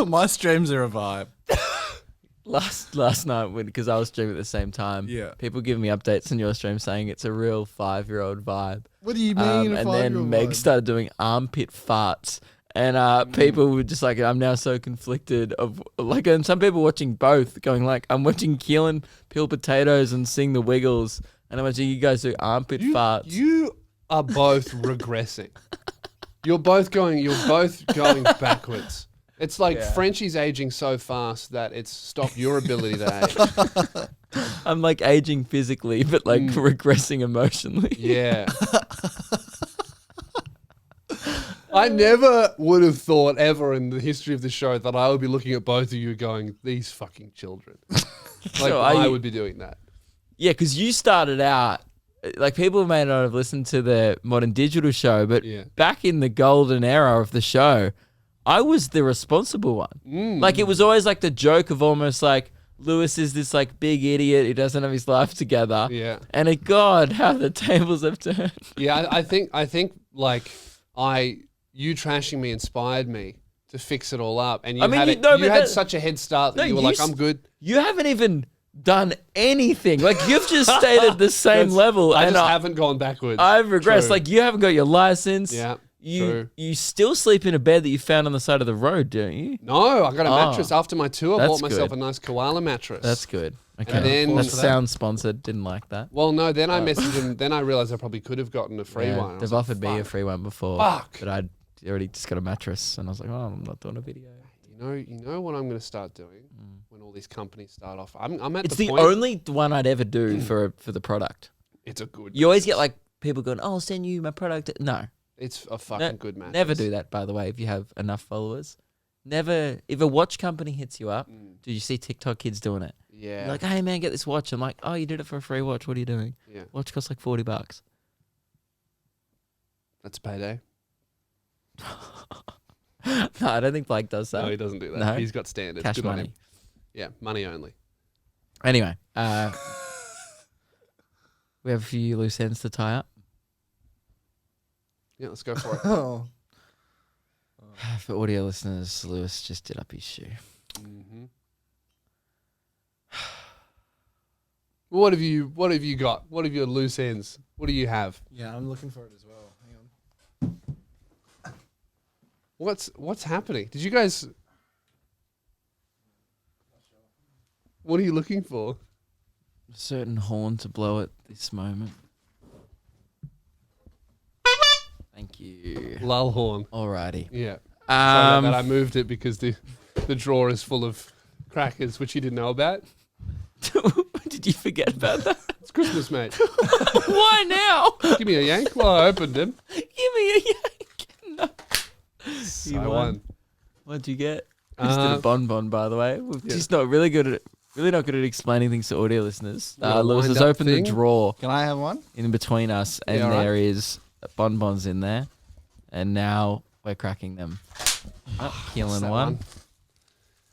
my streams are a vibe. Last night, because I was streaming at the same time, Yeah. people giving me updates on your stream saying it's a real 5-year-old vibe. What do you mean? And then Meg started doing armpit farts. And people were just like, I'm now so conflicted of like, and some people watching both going like, I'm watching Keelan peel potatoes and sing the Wiggles, and I'm watching you guys do armpit farts. You are both regressing. You're both going backwards. It's like Frenchie's aging so fast that it's stopped your ability to age. I'm like aging physically, but like regressing emotionally. Yeah. I never would have thought ever in the history of the show that I would be looking at both of you going, these fucking children. Like So are I you- would be doing that. Yeah, because you started out, like people may not have listened to the Modern Digital show, but Yeah. back in the golden era of the show, I was the responsible one. Like it was always like the joke of almost like Lewis is this like big idiot who doesn't have his life together. Yeah. And God, how the tables have turned. Yeah, I think like you trashing me inspired me to fix it all up. And you I mean, had, you- it, no, you but had that- such a head start that No, you were you like, s- I'm good. You haven't even done anything. Like you've just stayed at the same That's- level. I and just haven't gone backwards. I've regressed. True. Like you haven't got your license. Yeah, You true. you still sleep in a bed that you found on the side of the road, don't you? No, I got a Oh. mattress after my tour. I That's bought myself good. a nice koala mattress. That's good. Okay. And then- that sounds sponsored. Didn't like that. Well, no, then I messaged him. Then I realized I probably could have gotten a free Yeah, one. I they've was like, offered me a "Fuck." free one before, Fuck. but I'd already just got a mattress, and I was like, oh, I'm not doing a video. You know what I'm going to start doing when all these companies start off. I'm at It's the the point. only one I'd ever do for the product. It's a good. You always get like people going, "Oh, I'll send you my product." No, It's a fucking good mattress. never do that. By the way, if you have enough followers, never. If a watch company hits you up, do you see TikTok kids doing it? Yeah. You're like, hey man, get this watch. I'm like, oh, you did it for a free watch. What are you doing? Yeah. Watch costs like $40. That's payday. No, I don't think Blake does that. No, he doesn't do that. No? He's got standards. Cash Good on money. him. Yeah, money only. Anyway, we have a few loose ends to tie up. Yeah, let's go for it. Oh. For audio listeners, Lewis just did up his shoe. Mm-hmm. What have you got? What have your loose ends? What do you have? Yeah, I'm looking for it as well. Hang on. What's happening? Did you guys? What are you looking for? A certain horn to blow at this moment. Thank you. Lull horn. Alrighty. Yeah. Sorry about that. I Um, moved it because the drawer is full of crackers, which you didn't know about. did you forget about that? It's Christmas, mate. Why now? Give me a yank while I opened them. Give me a yank. No. I won. What'd you get? Just did a Uh, bonbon, by the way. We're yeah. just not really good at really not good at explaining things to audio listeners. You got a Lewis has wind-up opened thing? the drawer Can I have one? in between us, and Yeah, all right. there is bonbons in there, and now we're cracking them. Oh, killing that one. one?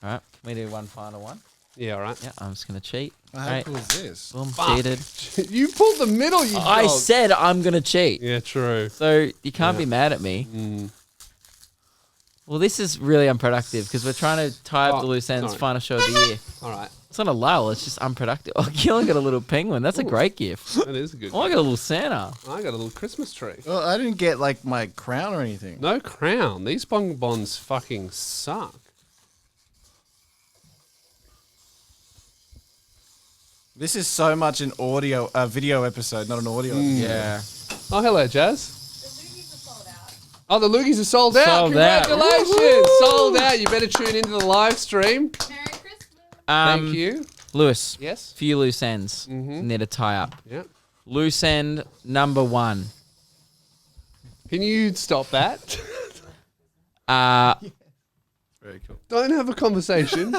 All right, we do one final one. Yeah, all right. Yeah, I'm just gonna cheat. How Right. cool is this? Boom, Fuck. cheated. You pulled the middle, you I dog. said I'm gonna cheat, Yeah, true. so you can't be mad at me. Mm. Well, this is really unproductive because we're trying to tie up Oh, the loose ends. sorry. Final show of the year. All right. It's not a lull. It's just unproductive. Oh, Keelan got a little penguin. That's a great gift. That is a good. Oh, I got a little Santa. I got a little Christmas tree. Well, I didn't get like my crown or anything. No crown. These bonbons fucking suck. This is so much an video episode, not an audio. Yeah. Oh, hello, Jazz. Oh, the loogies are sold out. Sold out. Congratulations. Sold out. You better tune into the live stream. Merry Christmas. Thank you. Lewis. Yes. Few loose ends. Need to tie up. Yeah. Loose end number 1. Can you stop that? Very cool. Don't have a conversation.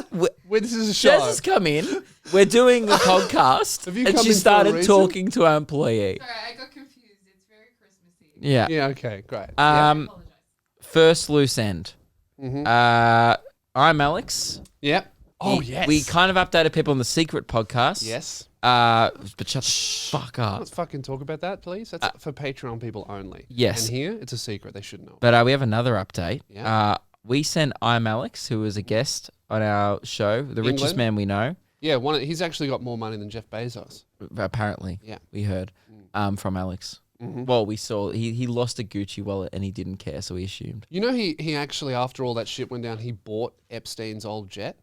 This is a show. Jazz has come in. We're doing a podcast. Have you and come she in for a started reason? talking to our employee. Sorry, I got confused. It's very Christmassy. Yeah. Yeah. Okay. Great. Apologize. First loose end. I'm Alex. Yep. Oh He- yes. We kind of updated people on the secret podcast. Yes. But shut the fuck up. Let's fucking talk about that, please. That's for Patreon people only. Yes. And here, it's a secret. They should know. But we have another update. Yeah. We sent I'm Alex, who was a guest on our show, the richest England? man we know, Yeah. He's actually got more money than Jeff Bezos. apparently. Yeah. We heard from Alex. Mm-hmm. Well, we saw he lost a Gucci wallet and he didn't care, so we assumed. You know, he actually, after all that shit went down, he bought Epstein's old jet,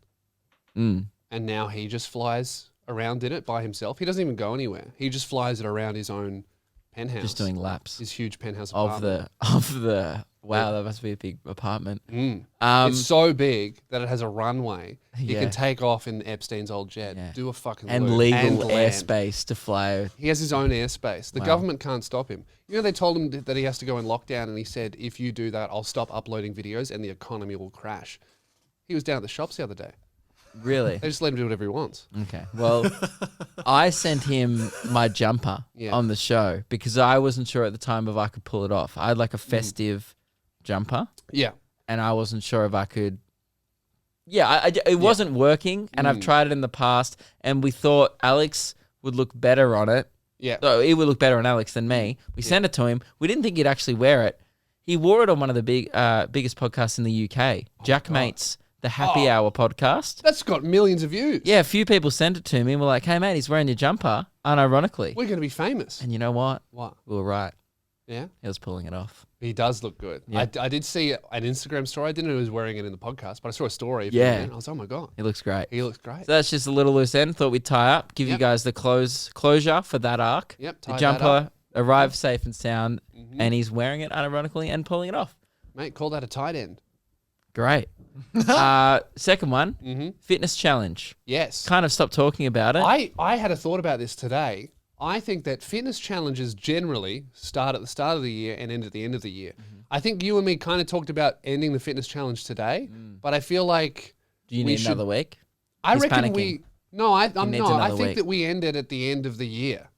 Mm. and now he just flies around in it by himself. He doesn't even go anywhere. He just flies it around his own penthouse. Just doing laps his huge penthouse of apartment. the. Wow, that must be a big apartment. Mm. Um, It's so big that it has a runway. You Yeah. can take off in Epstein's old jet, Yeah. do a fucking and loop, legal and land. airspace to fly. He has his own airspace. The Wow. government can't stop him. You know, they told him that he has to go in lockdown, and he said, if you do that, I'll stop uploading videos and the economy will crash. He was down at the shops the other day. Really? They just let him do whatever he wants. Okay. Well, I sent him my jumper Yeah. on the show because I wasn't sure at the time if I could pull it off. I had like a festive jumper, Yeah. and I wasn't sure if I could. Yeah, it wasn't working, and I've tried it in the past, and we thought Alex would look better on it. Yeah. So it would look better on Alex than me. We sent it to him. We didn't think he'd actually wear it. He wore it on one of the biggest podcasts in the UK, Jack Mate's The Happy Hour podcast. That's got millions of views. Yeah, a few people sent it to me and were like, hey, mate, he's wearing your jumper, unironically. We're going to be famous. And you know what? What? We were right. Yeah. He was pulling it off. He does look good. Yeah. I did see an Instagram story. I didn't know he was wearing it in the podcast, but I saw a story. Of Yeah. him, and I was, oh my God. He looks great. He looks great. So that's just a little loose end. Thought we'd tie up, give you Yep. guys the closure for that arc. Yep, The tie that jumper up. arrived safe and sound, and he's wearing it unironically and pulling it off. Mate, call that a tight end. Great. Second one, fitness challenge. Yes. Kind of stopped talking about it. I had a thought about this today. I think that fitness challenges generally start at the start of the year and end at the end of the year. I think you and me kind of talked about ending the fitness challenge today, but I feel like Do you we need should- another week? I He's reckon panicking. we no, I I'm needs no, I another think week. that we end it at the end of the year.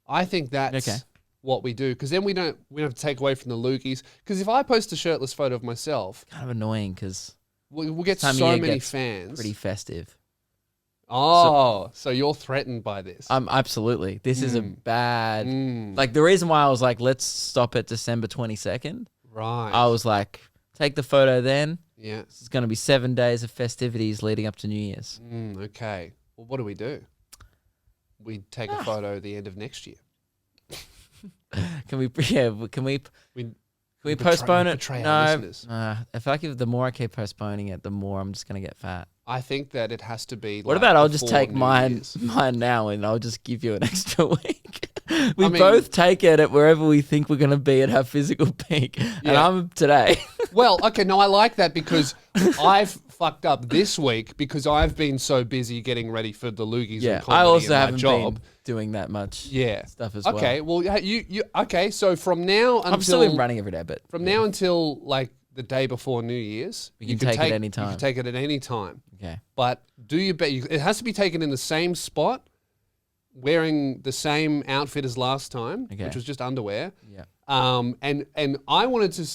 I think that's Okay. what we do because then we don't have to take away from the loogies. Because if I post a shirtless photo of myself, Kind of annoying because we'll get Time of so year many gets fans. pretty festive. Oh, so you're threatened by this? Absolutely. This is a bad. Mm, Like the reason why I was like, let's stop at December 22nd. right. I was like, take the photo then. yeah. This is going to be 7 days of festivities leading up to New Year's. Okay. Well, what do? We take Ah. a photo at the end of next year. Can we? Yeah. Can we? We Can we betray- postpone it? betray our No. listeners. I feel like if the more I keep postponing it, the more I'm just going to get fat. I think that it has to be. What like about I'll just before take New mine Year's. now and I'll just give you an extra week. We I mean- both take it at wherever we think we're going to be at our physical peak. And Yeah. I'm today. Well, okay, no, I like that because I've fucked up this week because I've been so busy getting ready for the loogies yeah. and comedy I also and my haven't job. been doing that much Yeah. stuff as Okay, well. well, you okay? So from now I'm still until been running every day, but from now until like the day before New Year's, We you can take it any You time. can take it at any time. okay. But do you bet it has to be taken in the same spot, wearing the same outfit as last time, Okay. which was just underwear. Yeah. And I wanted to.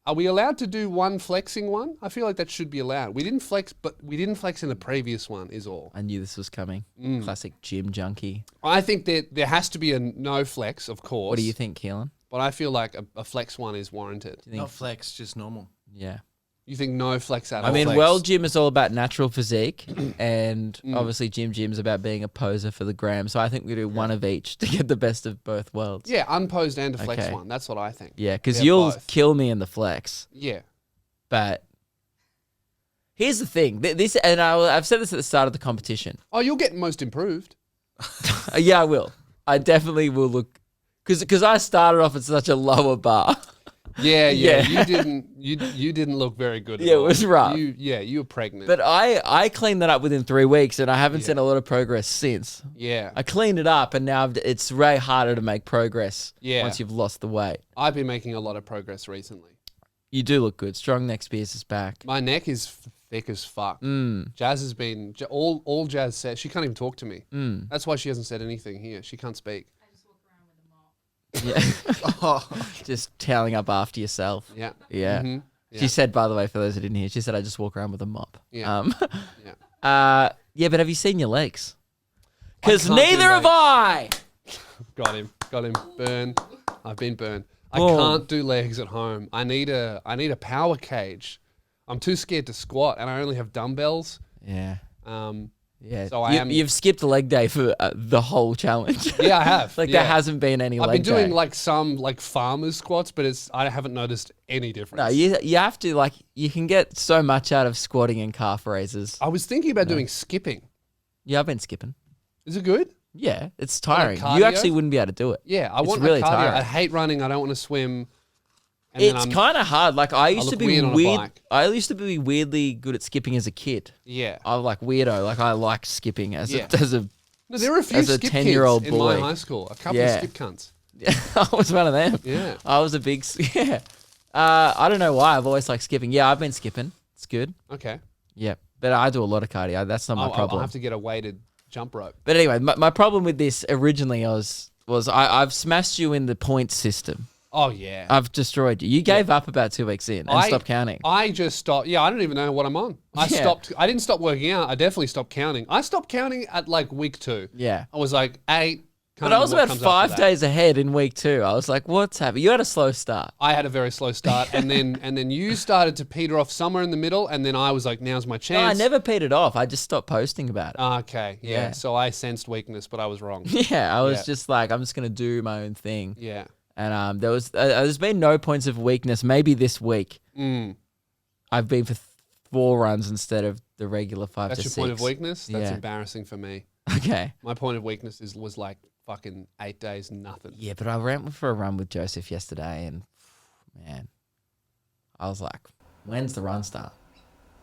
Are we allowed to do one flexing one? I feel like that should be allowed. We didn't flex, but we didn't flex in the previous one. Is all. I knew this was coming. Mm. Classic gym junkie. I think that there has to be a no flex, of course. What do you think, Keelan? But I feel like a flex one is warranted. Do you think? Not flex, just normal. Yeah. You think no flex at all? I mean, flex. World Gym is all about natural physique, and obviously Gym's about being a poser for the gram. So I think we do one of each to get the best of both worlds. yeah, unposed and a flex Okay. one. That's what I think. Yeah, because Yeah, you'll both. kill me in the flex. Yeah. But here's the thing: this, and I've said this at the start of the competition. Oh, you'll get most improved. Yeah, I will. I definitely will look, because I started off at such a lower bar. Yeah, Yeah. You didn't look very good. At Yeah, it all. was rough. You were pregnant. But I cleaned that up within 3 weeks, and I haven't seen a lot of progress since. yeah, I cleaned it up, and now it's way harder to make progress Yeah. once you've lost the weight. I've been making a lot of progress recently. You do look good. Strong Neck Spears is back. My neck is thick as fuck. Mm. Jazz has been all Jazz says. She can't even talk to me. Mm. That's why she hasn't said anything here. She can't speak. I just walk around with a mop. Yeah. Oh, Just toweling up after yourself. Yeah. Yeah. Mhm. She Yeah. said, by the way, for those who didn't hear, she said, I just walk around with a mop. Yeah. Yeah. Yeah, but have you seen your legs? Because can't do neither have I. Got him. Burn. I've been burned. I Boom. can't do legs at home. I need a power cage. I'm too scared to squat, and I only have dumbbells. Yeah. Yeah. So I am- You've skipped leg day for the whole challenge. Yeah, I have. Like yeah. there hasn't been any I've leg been doing day. like some like farmers squats, but I haven't noticed any difference. No, you have to, like, you can get so much out of squatting and calf raises. I was thinking about doing skipping. Yeah, I've been skipping. Is it good? Yeah, it's tiring. cardio? You actually wouldn't be able to do it. Yeah, I It's want really a cardio. tiring. I hate running. I don't want to swim. And then It's I'm- kind of hard. Like I used to look be weird on a weird. bike. I used to be weirdly good at skipping as a kid. Yeah. I was like weirdo. Like I like skipping as Yeah. as a. No, there were a few as a skip 10-year-old kids in my boy. high school. A couple Yeah. of skip cunts. I was one of them. Yeah. I was a big. Yeah. I don't know why. I've always liked skipping. Yeah, I've been skipping. It's good. Okay. Yeah, but I do a lot of cardio. That's not my I'll problem. have to get a weighted jump rope. But anyway, my problem with this originally was I've smashed you in the points system. Oh yeah. I've destroyed you. You gave up about 2 weeks in and stopped counting. I just stopped. Yeah, I don't even know what I'm on. I Yeah. stopped. I didn't stop working out. I definitely stopped counting. I stopped counting at like week 2. Yeah. I was like 8. But I was about 5 days ahead in week 2. I was like, what's happening? You had a slow start. I had a very slow start, and then you started to peter off somewhere in the middle, and then I was like, now's my No, chance. I never petered off. I just stopped posting about it. Okay, yeah. Yeah. So I sensed weakness, but I was wrong. Yeah, I was Yeah. just like, I'm just going to do my own thing. Yeah. And there's been no points of weakness. Maybe this week Mm. I've been for 4 runs instead of the regular 5 That's to your 6. point of weakness? That's Yeah. embarrassing for me. Okay. My point of weakness was like fucking 8 days, nothing. Yeah, but I went for a run with Joseph yesterday, and man, I was like, when's the run start?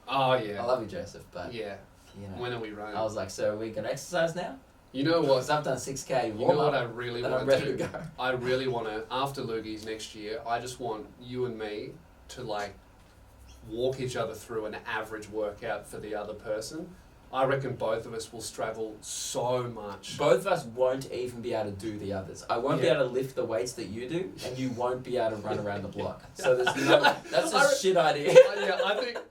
Oh, yeah. I love you, Joseph, but Yeah. you know, When are we running? I was like, so are we gonna exercise now? You know Because what? I've done 6K You warm know what I up, really and I'm want to ready do? to go. I really want to, after Loogies next year, I just want you and me to like walk each other through an average workout for the other person. I reckon both of us will struggle so much. Both of us won't even be able to do the others. I won't be Yeah. able to lift the weights that you do, and you won't be able to run around the block. So there's no. That's a shit idea. Yeah,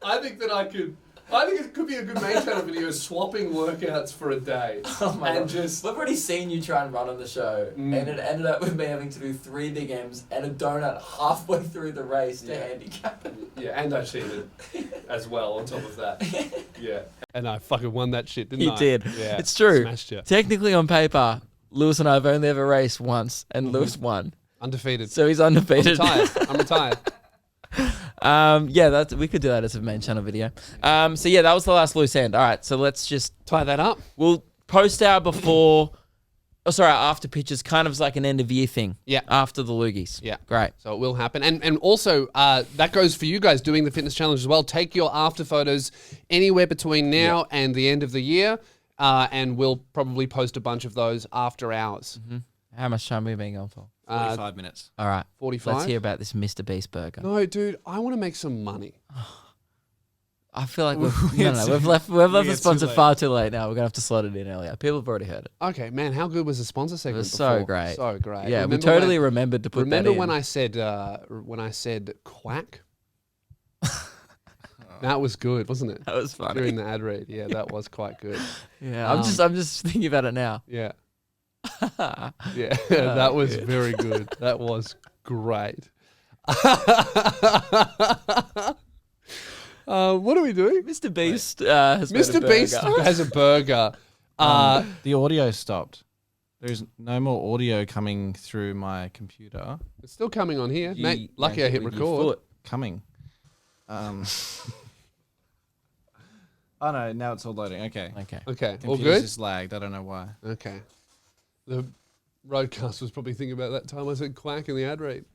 I think that I could. I think it could be a good main channel video, swapping workouts for a day. Oh my And god. just- We've already seen you try and run on the show, Mm. and it ended up with me having to do 3 big M's and a donut halfway through the race to Yeah. handicap it. Yeah, and I cheated as well on top of that. Yeah. And I fucking won that shit, didn't You I? did. Yeah. It's true. Smashed you. Technically, on paper, Lewis and I have only ever raced once, and Lewis won. Undefeated. So he's I'm undefeated. retired. I'm retired. Yeah, we could do that as a main channel video. So yeah, that was the last loose end. All right, so let's just Tie that up. we'll post our before. Our after pictures, kind of like an end of year thing. Yeah. After the loogies. Yeah. Great. So it will happen. And also, that goes for you guys doing the fitness challenge as well. Take your after photos anywhere between now and the end of the year. And we'll probably post a bunch of those after hours. How much time have we been going for? 45 minutes. All right. 45? Let's hear about this Mr. Beast burger. No, dude, I want to make some money. I feel like we've had left the too sponsor late. far too late now. We're gonna have to slot it in earlier. People have already heard it. Okay, man, how good was the sponsor segment was so before? great. So great. Yeah, we Remember totally when- remembered to put that Remember in. when I said quack? That was good, wasn't it? That was funny. During the ad read. Yeah, that was quite good. Yeah, I'm just thinking about it now. Yeah. Yeah, that was good. very good. That was great. What are we doing? Mr. Beast has made a Mr. Beast burger. has a burger. The audio stopped. There's no more audio coming through my computer. It's still coming on here. You Mate, lucky yanked I it hit with your record. foot. Coming. Oh no, now it's all loading. Okay. Okay. Okay, all Computer's good? just lagged. I don't know why. Okay. The roadcast was probably thinking about that time I said quack in the ad read.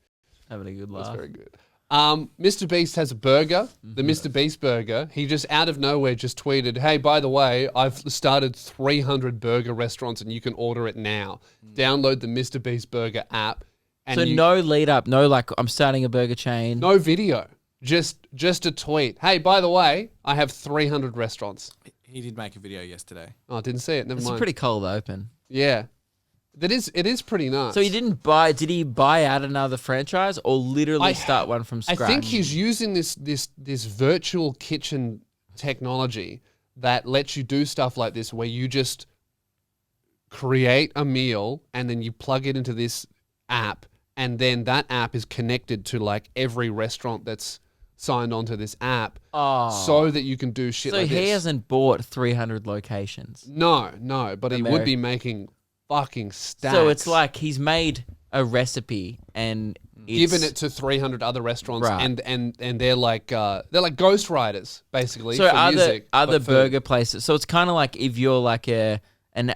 Having a good That's laugh. very good. Mr. Beast has a burger, the Mr. Beast burger. He just out of nowhere just tweeted, "Hey, by the way, I've started 300 burger restaurants and you can order it now. Download the Mr. Beast burger app." And So you- no lead up, no like I'm starting a burger chain. no video, just a tweet. "Hey, by the way, I have 300 restaurants." He did make a video yesterday. Oh, I didn't see it. Never It's a mind. pretty cold open. Yeah, it is pretty nice. So he didn't buy? Did he buy out another franchise or literally I- start one from I scratch? think he's using this virtual kitchen technology that lets you do stuff like this, where you just create a meal and then you plug it into this app, and then that app is connected to like every restaurant that's signed onto this app, so that you can do shit So like he this. hasn't bought 300 locations. No, but he would be making fucking stacks. So it's like he's made a recipe and given it to 300 other restaurants, Right. and they're like ghostwriters basically. So for other music, other but for- burger places. So it's kind of like if you're like an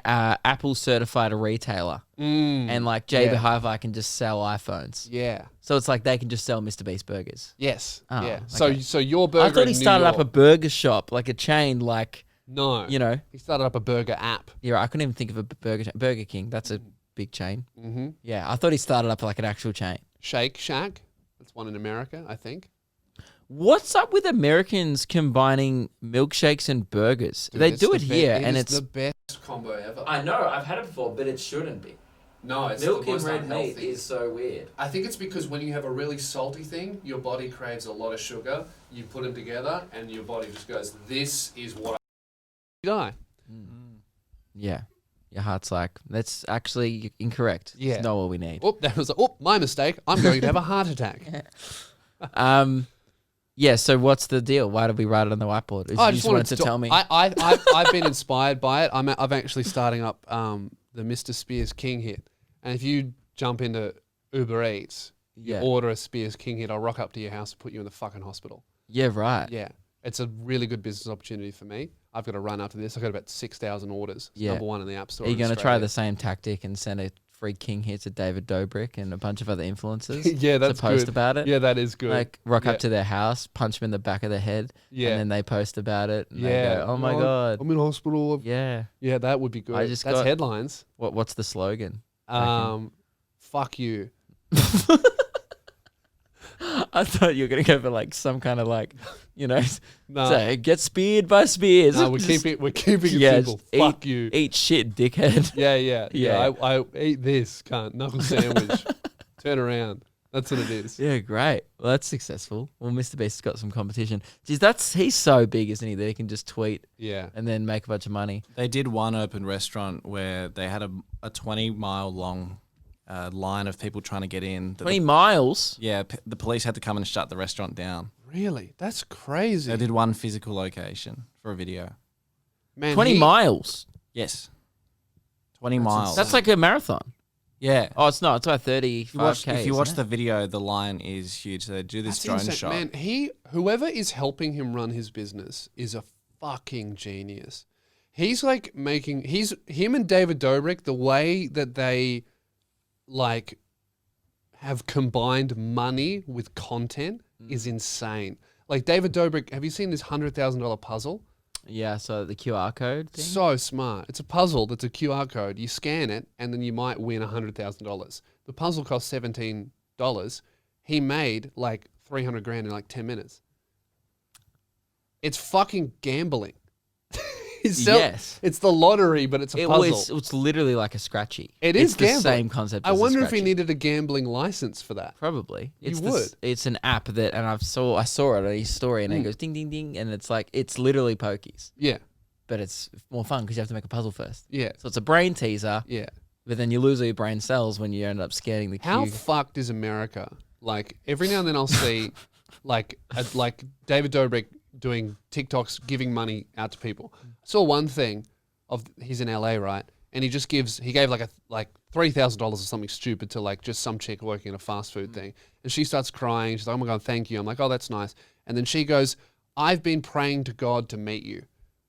Apple certified retailer, and like JB yeah. Hi-Fi can just sell iPhones. Yeah. So it's like they can just sell Mr. Beast burgers. Yes. Oh, yeah. okay. So your burger. I thought he in New started up a York- burger shop, like a chain, like No. you know. He started up a burger app. Yeah, I couldn't even think of a burger chain. Burger King. That's a big chain. Mm-hmm. Yeah, I thought he started up like an actual chain. Shake Shack. That's one in America, I think. What's up with Americans combining milkshakes and burgers? Dude, they it's do the it here, and is it's. the best combo ever. I know, I've had it before, but it shouldn't be. No, it's Milk the and most red unhealthy. meat is so weird. I think it's because when you have a really salty thing, your body craves a lot of sugar. You put them together, and your body just goes, "This is what I die." Yeah. Your heart's like, that's actually incorrect. Yeah. It's not what we need. Oh, that was my mistake. I'm going to have a heart attack. Yeah, so what's the deal? Why did we write it on the whiteboard? You I just wanted to tell me. I've been inspired by it. I'm actually starting up the Mr. Spears King hit, and if you jump into Uber Eats, you Yeah. order a Spears King hit, I'll rock up to your house and put you in the fucking hospital. Yeah, right. Yeah, it's a really good business opportunity for me. I've got to run after this. I've got about 6,000 orders. It's Yeah. number one in the App Store. Are you in going to try Australia. the same tactic and send a free King hit to David Dobrik and a bunch of other influencers? Yeah, that's to post good. about it? Yeah, that is good. Like rock Yeah. up to their house, punch them in the back of the head, Yeah. and then they post about it. And Yeah. they go, oh my God. I'm in hospital. Yeah. Yeah, that would be good. I just That's got- headlines. What's the slogan? Fuck you. I thought you were going to go for like some kind of like, you know, No. say, get speared by Spears. No, we're Just- keeping it yeah, simple. just Fuck you. Eat shit, dickhead. Yeah, yeah. Yeah. I eat this, cunt. Knuckle sandwich. Turn around. That's what it is. Yeah, great. Well, that's successful. Well, Mr. Beast's got some competition. Geez, he's so big, isn't he, that he can just tweet Yeah. and then make a bunch of money. They did one open restaurant where they had a 20-mile long line of people trying to get in. 20 miles? Yeah, the police had to come and shut the restaurant down. Really? That's crazy. They did one physical location for a video. Man, 20 miles? Yes. 20 miles. That's like a marathon. yeah. Oh, it's not. It's like 35K. If you watch isn't the it? video, the line is huge. So they do this That's drone insane. shot. Man, whoever is helping him run his business is a fucking genius. He's like him and David Dobrik, the way that they like have combined money with content is insane. Like David Dobrik, have you seen this $100,000 puzzle? Yeah, so the QR code thing. So smart. It's a puzzle that's a QR code. You scan it and then you might win $100,000. The puzzle costs $17. He made like 300 grand in like 10 minutes. It's fucking gambling. Yes. It's the lottery, but it's a puzzle. It's literally like a scratchy. It's the gambling. same concept. I as a wonder if he scratchy. needed a gambling license for that. Probably. It's You would. It's an app that, and I saw it on his story, and it goes ding ding ding, and it's like it's literally pokies, Yeah, but it's more fun because you have to make a puzzle first. yeah, So it's a brain teaser, yeah. but then you lose all your brain cells when you end up scanning the How cue. fucked is America? Like every now and then I'll see like David Dobrik doing TikToks, giving money out to people. I saw one thing of he's in LA, right? And he gave like $3,000 or something stupid to like just some chick working at a fast food thing. And she starts crying. She's like, oh my God, thank you. I'm like, oh, that's nice. And then she goes, I've been praying to God to meet you.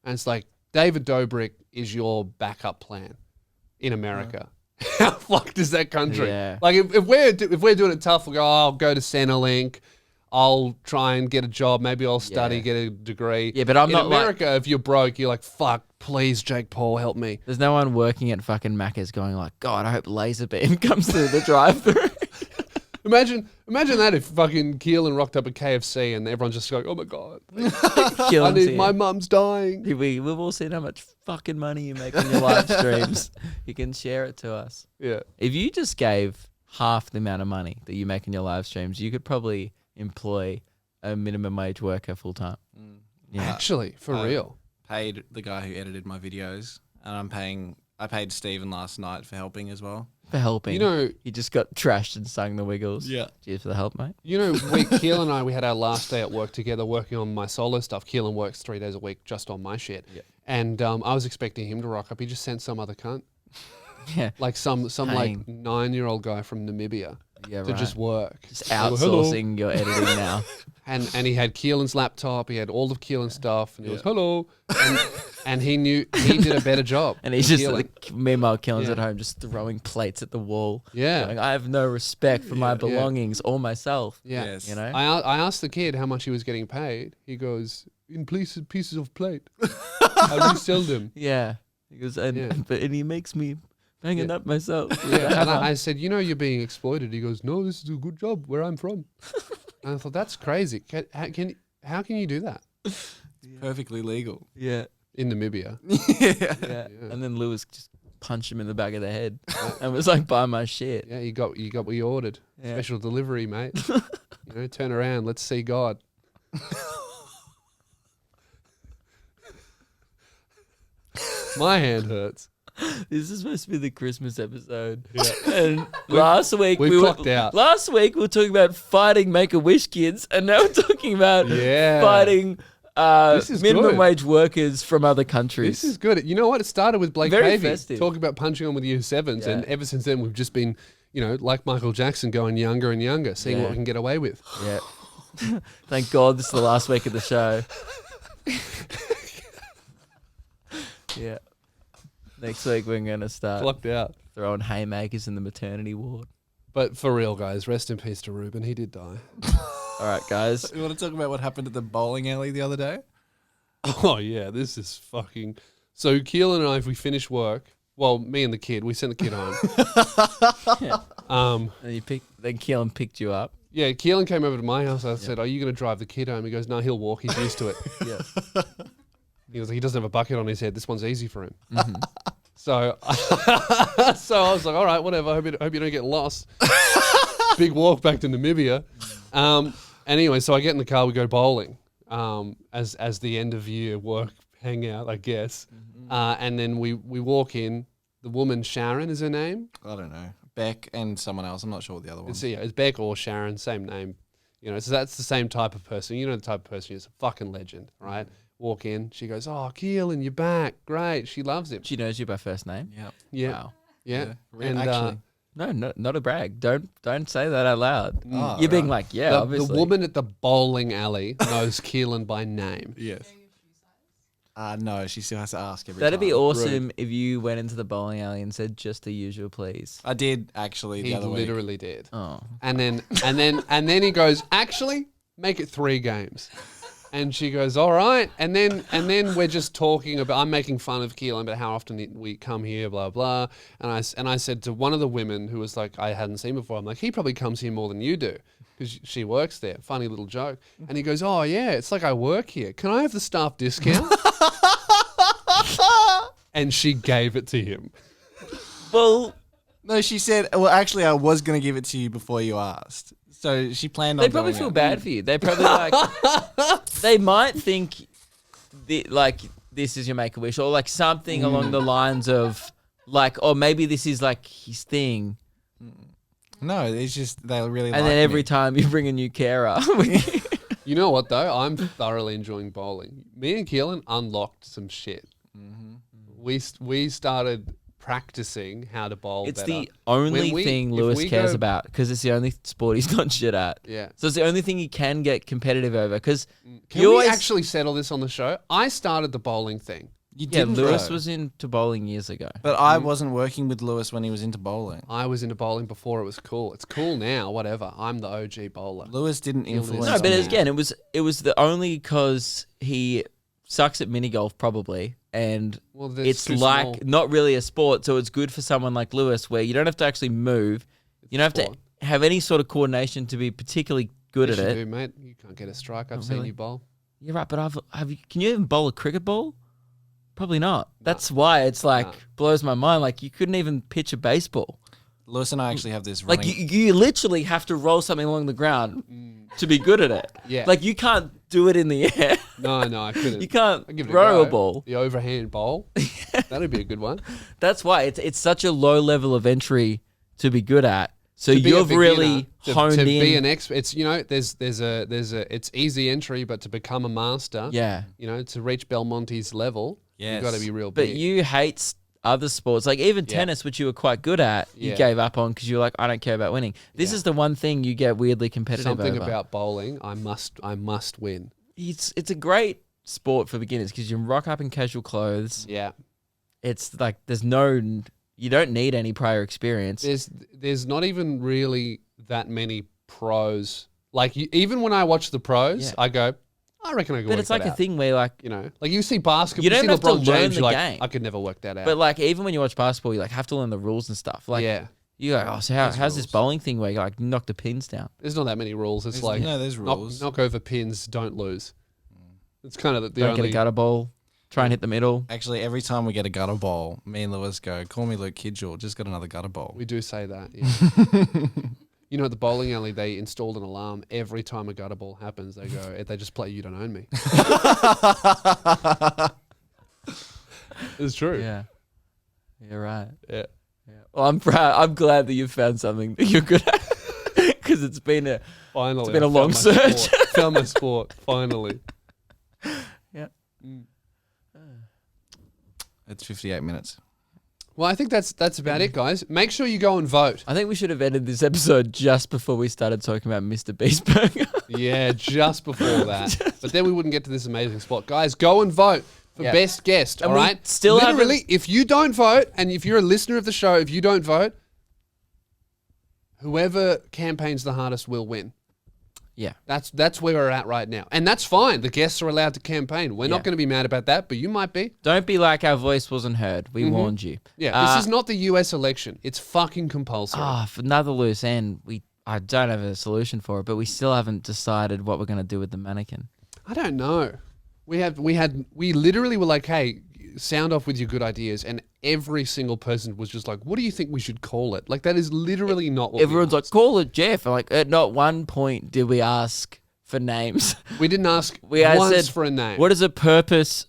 And it's like, David Dobrik is your backup plan in America. How fucked is that country? Yeah. Like if we're doing it tough, we'll go, oh, I'll go to Centrelink. I'll try and get a job. Maybe I'll study, Yeah. get a degree. Yeah, but I'm in not like- America, if you're broke, you're like, fuck, please, Jake Paul, help me. There's no one working at fucking Macca's going like, God, I hope laser beam comes through the drive-through. Imagine that if fucking Keelan rocked up at KFC and everyone's just like, oh my God, my mum's dying. We've all seen how much fucking money you make on your live streams. You can share it to us. Yeah. If you just gave half the amount of money that you make on your live streams, you could probably employ a minimum wage worker full time. Yeah. Actually, for real. Paid the guy who edited my videos, and I paid Steven last night for helping as well. For helping. You know, he just got trashed and sung the Wiggles. Yeah. Cheers for the help, mate. Keelan and I, we had our last day at work together working on my solo stuff. Keelan works 3 days a week just on my shit. Yeah. And I was expecting him to rock up. He just sent some other cunt. Yeah. Like some like Paying. 9-year-old guy from Namibia Yeah, to right. just work. Just Like, hello. outsourcing your editing now. And he had Keelan's laptop. He had all of Keelan's stuff. And he was, Yeah. hello. And he knew he did a better job. And he's than just, Keelan. meanwhile, Keelan's Yeah. at home just throwing plates at the wall. Yeah. Going, I have no respect for my Yeah. belongings or myself. Yeah. Yes. You know? I asked the kid how much he was getting paid. He goes, in pieces of plate. I resell them. Yeah. He goes, and he makes me banging Yeah. up myself. Yeah. And I said, you know, you're being exploited. He goes, no, this is a good job where I'm from. And I thought, that's crazy. How can you do that Perfectly legal. Yeah. in Namibia? Yeah. And then Lewis just punched him in the back of the head and was like, buy my shit. Yeah, you got what you ordered. Yeah. Special delivery, mate. Turn around. Let's see God. My hand hurts. This is supposed to be the Christmas episode. Yeah. And last week we've clocked out. Last week we were talking about fighting Make-A-Wish kids, and now we're talking about Yeah. fighting This is minimum good. wage workers from other countries. This is good. You know what? It started with Blake Very Pavey festive. talking about punching on with year sevens, and Yeah. ever since then we've just been, like Michael Jackson, going younger and younger, seeing Yeah. what we can get away with. Yeah. Thank God this is the last week of the show. Yeah. Next week we're going to start Clocked out. throwing haymakers in the maternity ward. But for real, guys, rest in peace to Ruben. He did die. All right, guys. You want to talk about what happened at the bowling alley the other day? Oh yeah, this is fucking. So Keelan and I, if we finish work, well, me and the kid, we sent the kid home. And then Keelan picked you up. Yeah, Keelan came over to my house. I said, "Are you going to drive the kid home?" He goes, "No, he'll walk. He's used to it." Yeah. He goes, "He doesn't have a bucket on his head. This one's easy for him." Mm-hmm. So, so I was like, "All right, whatever. Hope you don't get lost." Big walk back to Namibia. Anyway, so I get in the car. We go bowling. As the end of year work hangout, I guess. And then we walk in. The woman Sharon is her name. I don't know. Beck and someone else. I'm not sure what the other one. It's Beck or Sharon, same name. So that's the same type of person. You know the type of person who's a fucking legend, right? Walk in, she goes, "Oh, Keelan, you're back. Great." She loves him. She knows you by first name. Yeah. Yeah. Wow. Yeah. Yeah. And Actually. No, not a brag. Don't say that out loud. Oh, You're being right. like, yeah, the obviously. woman at the bowling alley knows Keelan by name. Yes. No, she still has to ask every That'd time. be awesome if you went into the bowling alley and said just the usual, please. I did actually the He other week. literally did. Oh, And then he goes, "Actually, make it 3 games." And she goes, "All right." And then we're just talking about, I'm making fun of Keelan about how often we come here, blah blah. And I said to one of the women who was like, I hadn't seen before, I'm like, "He probably comes here more than you do because she works there." Funny little joke. And he goes, "Oh yeah, it's like I work here. Can I have the staff discount?" And she gave it to him. well, No, she said, well, actually, I was going to give it to you before you asked. So she planned on they probably doing feel it. bad for you. They probably like, they might think, this is your Make-A-Wish, or like something along the lines of like, or maybe this is like his thing. No, it's just they really And like then every me. time you bring a new carer, You know what though? I'm thoroughly enjoying bowling. Me and Keelan unlocked some shit. We started practicing how to bowl. It's better. the only When we- thing if Lewis we cares go- about because it's the only sport he's not shit at. Yeah. So it's the only thing he can get competitive over because Can we actually settle this on the show? I started the bowling thing. You Yeah, didn't, Lewis though. was into bowling years ago. But I wasn't working with Lewis when he was into bowling. I was into bowling before it was cool. It's cool now, whatever. I'm the OG bowler. Lewis didn't influence No, but me. again, it was the only because he sucks at mini golf probably, and Well, that's it's too like small. not really a sport. So it's good for someone like Lewis where you don't have to actually move. You don't have sport. to have any sort of coordination to be particularly good Yes, at you it. do, mate. You can't get a strike. I've Oh, seen really? you bowl. You're right, but have you? Can you even bowl a cricket ball? Probably not. That's why it's like Nah. blows my mind. Like you couldn't even pitch a baseball. Lewis and I actually have this Like running. you literally have to roll something along the ground to be good at it. Yeah. Like you can't do it in the air. No, I couldn't. You can't I'll give it throw go. a ball. The overhand bowl. That'd be a good one. That's why it's such a low level of entry to be good at. So To be a you've beginner, really to honed be in. an expert. It's it's easy entry, but to become a master, Yeah. to reach Belmonte's level, you've got to Yes. be real But big. you hate other sports, like even Yeah. tennis, which you were quite good at. You Yeah. gave up on because you were like, I don't care about winning. This Yeah. is the one thing you get weirdly competitive Something over. about bowling, I must win. It's a great sport for beginners because you can rock up in casual clothes. Yeah. It's like you don't need any prior experience. There's not even really that many pros. Like even when I watch the pros, Yeah. I go, I reckon I could But work it's like that a out. thing where like, Like you see basketball, You don't see have to LeBron learn James, the you're like, game. I could never work that out. but like even when you watch basketball, you like have to learn the rules and stuff. Like yeah, you go, oh, so how's this bowling thing where you like knock the pins down? there's not that many rules. It's There's- like no, there's rules. knock over pins, don't lose. It's kind of the Don't only. get a gutter ball. Try and hit the middle. Actually, every time we get a gutter bowl, me and Lewis go, call me Luke Kidgel, just got another gutter bowl. We do say that. Yeah. You know, at the bowling alley, they installed an alarm every time a gutter ball happens. They go, they just play "You Don't Own Me." It's true. Yeah. You're right. Yeah. Yeah. Well, I'm proud. I'm glad that you found something that you're good at because it's been a Finally, been a I found long my search. sport. Found my sport. Finally. yeah. It's 58 minutes. Well, I think that's about it, guys. Make sure you go and vote. I think we should have ended this episode just before we started talking about Mr. Beast Burger. Yeah, just before that. But then we wouldn't get to this amazing spot. Guys, go and vote for Yeah. best guest, And all we right? still Literally, if you don't vote, and if you're a listener of the show, if you don't vote, whoever campaigns the hardest will win. Yeah. That's where we're at right now. And that's fine. The guests are allowed to campaign. We're Yeah. not going to be mad about that, but you might be. Don't be like our voice wasn't heard. We warned you. Yeah, this is not the US election. It's fucking compulsory. For another loose end, I don't have a solution for it, but we still haven't decided what we're going to do with the mannequin. I don't know. We literally were like, hey, sound off with your good ideas, and every single person was just like, what do you think we should call it? Like, that is literally not what Everyone's like, call it Jeff. And like, at not one point did we ask for names. we didn't ask We once said, for a name. what is the purpose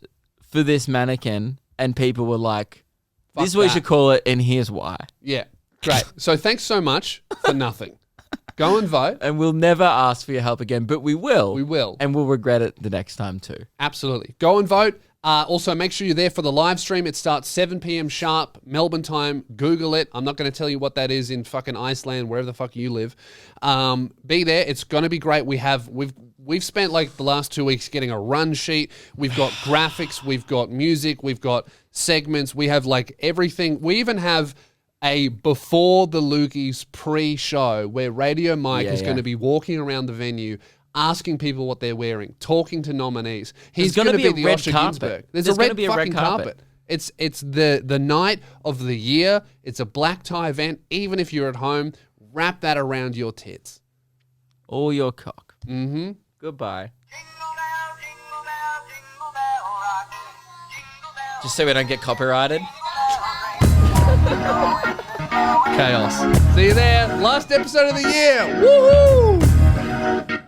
for this mannequin? And people were like, Fuck this is what you that. should call it, and here's why. Yeah, great. So thanks so much for nothing. Go and vote. And we'll never ask for your help again, but we will. We will. And we'll regret it the next time too. Absolutely. Go and vote. Also, make sure you're there for the live stream. It starts 7 p.m. sharp, Melbourne time. Google it. I'm not going to tell you what that is in fucking Iceland, wherever the fuck you live. Be there. It's going to be great. We've spent like the last 2 weeks getting a run sheet. We've got graphics. We've got music. We've got segments. We have like everything. We even have a before the Loogies pre-show where Radio Mike is going to be walking around the venue asking people what they're wearing, talking to nominees. He's gonna going to be be a the red Osher carpet. Ginsburg. There's a gonna red be a red fucking carpet. It's the night of the year. It's a black tie event. Even if you're at home, wrap that around your tits. Or your cock. Mm-hmm. Goodbye. Jingle bell, jingle bell, jingle bell rock. Jingle bell, Just so we don't get copyrighted. Chaos. See you there. Last episode of the year. Woohoo!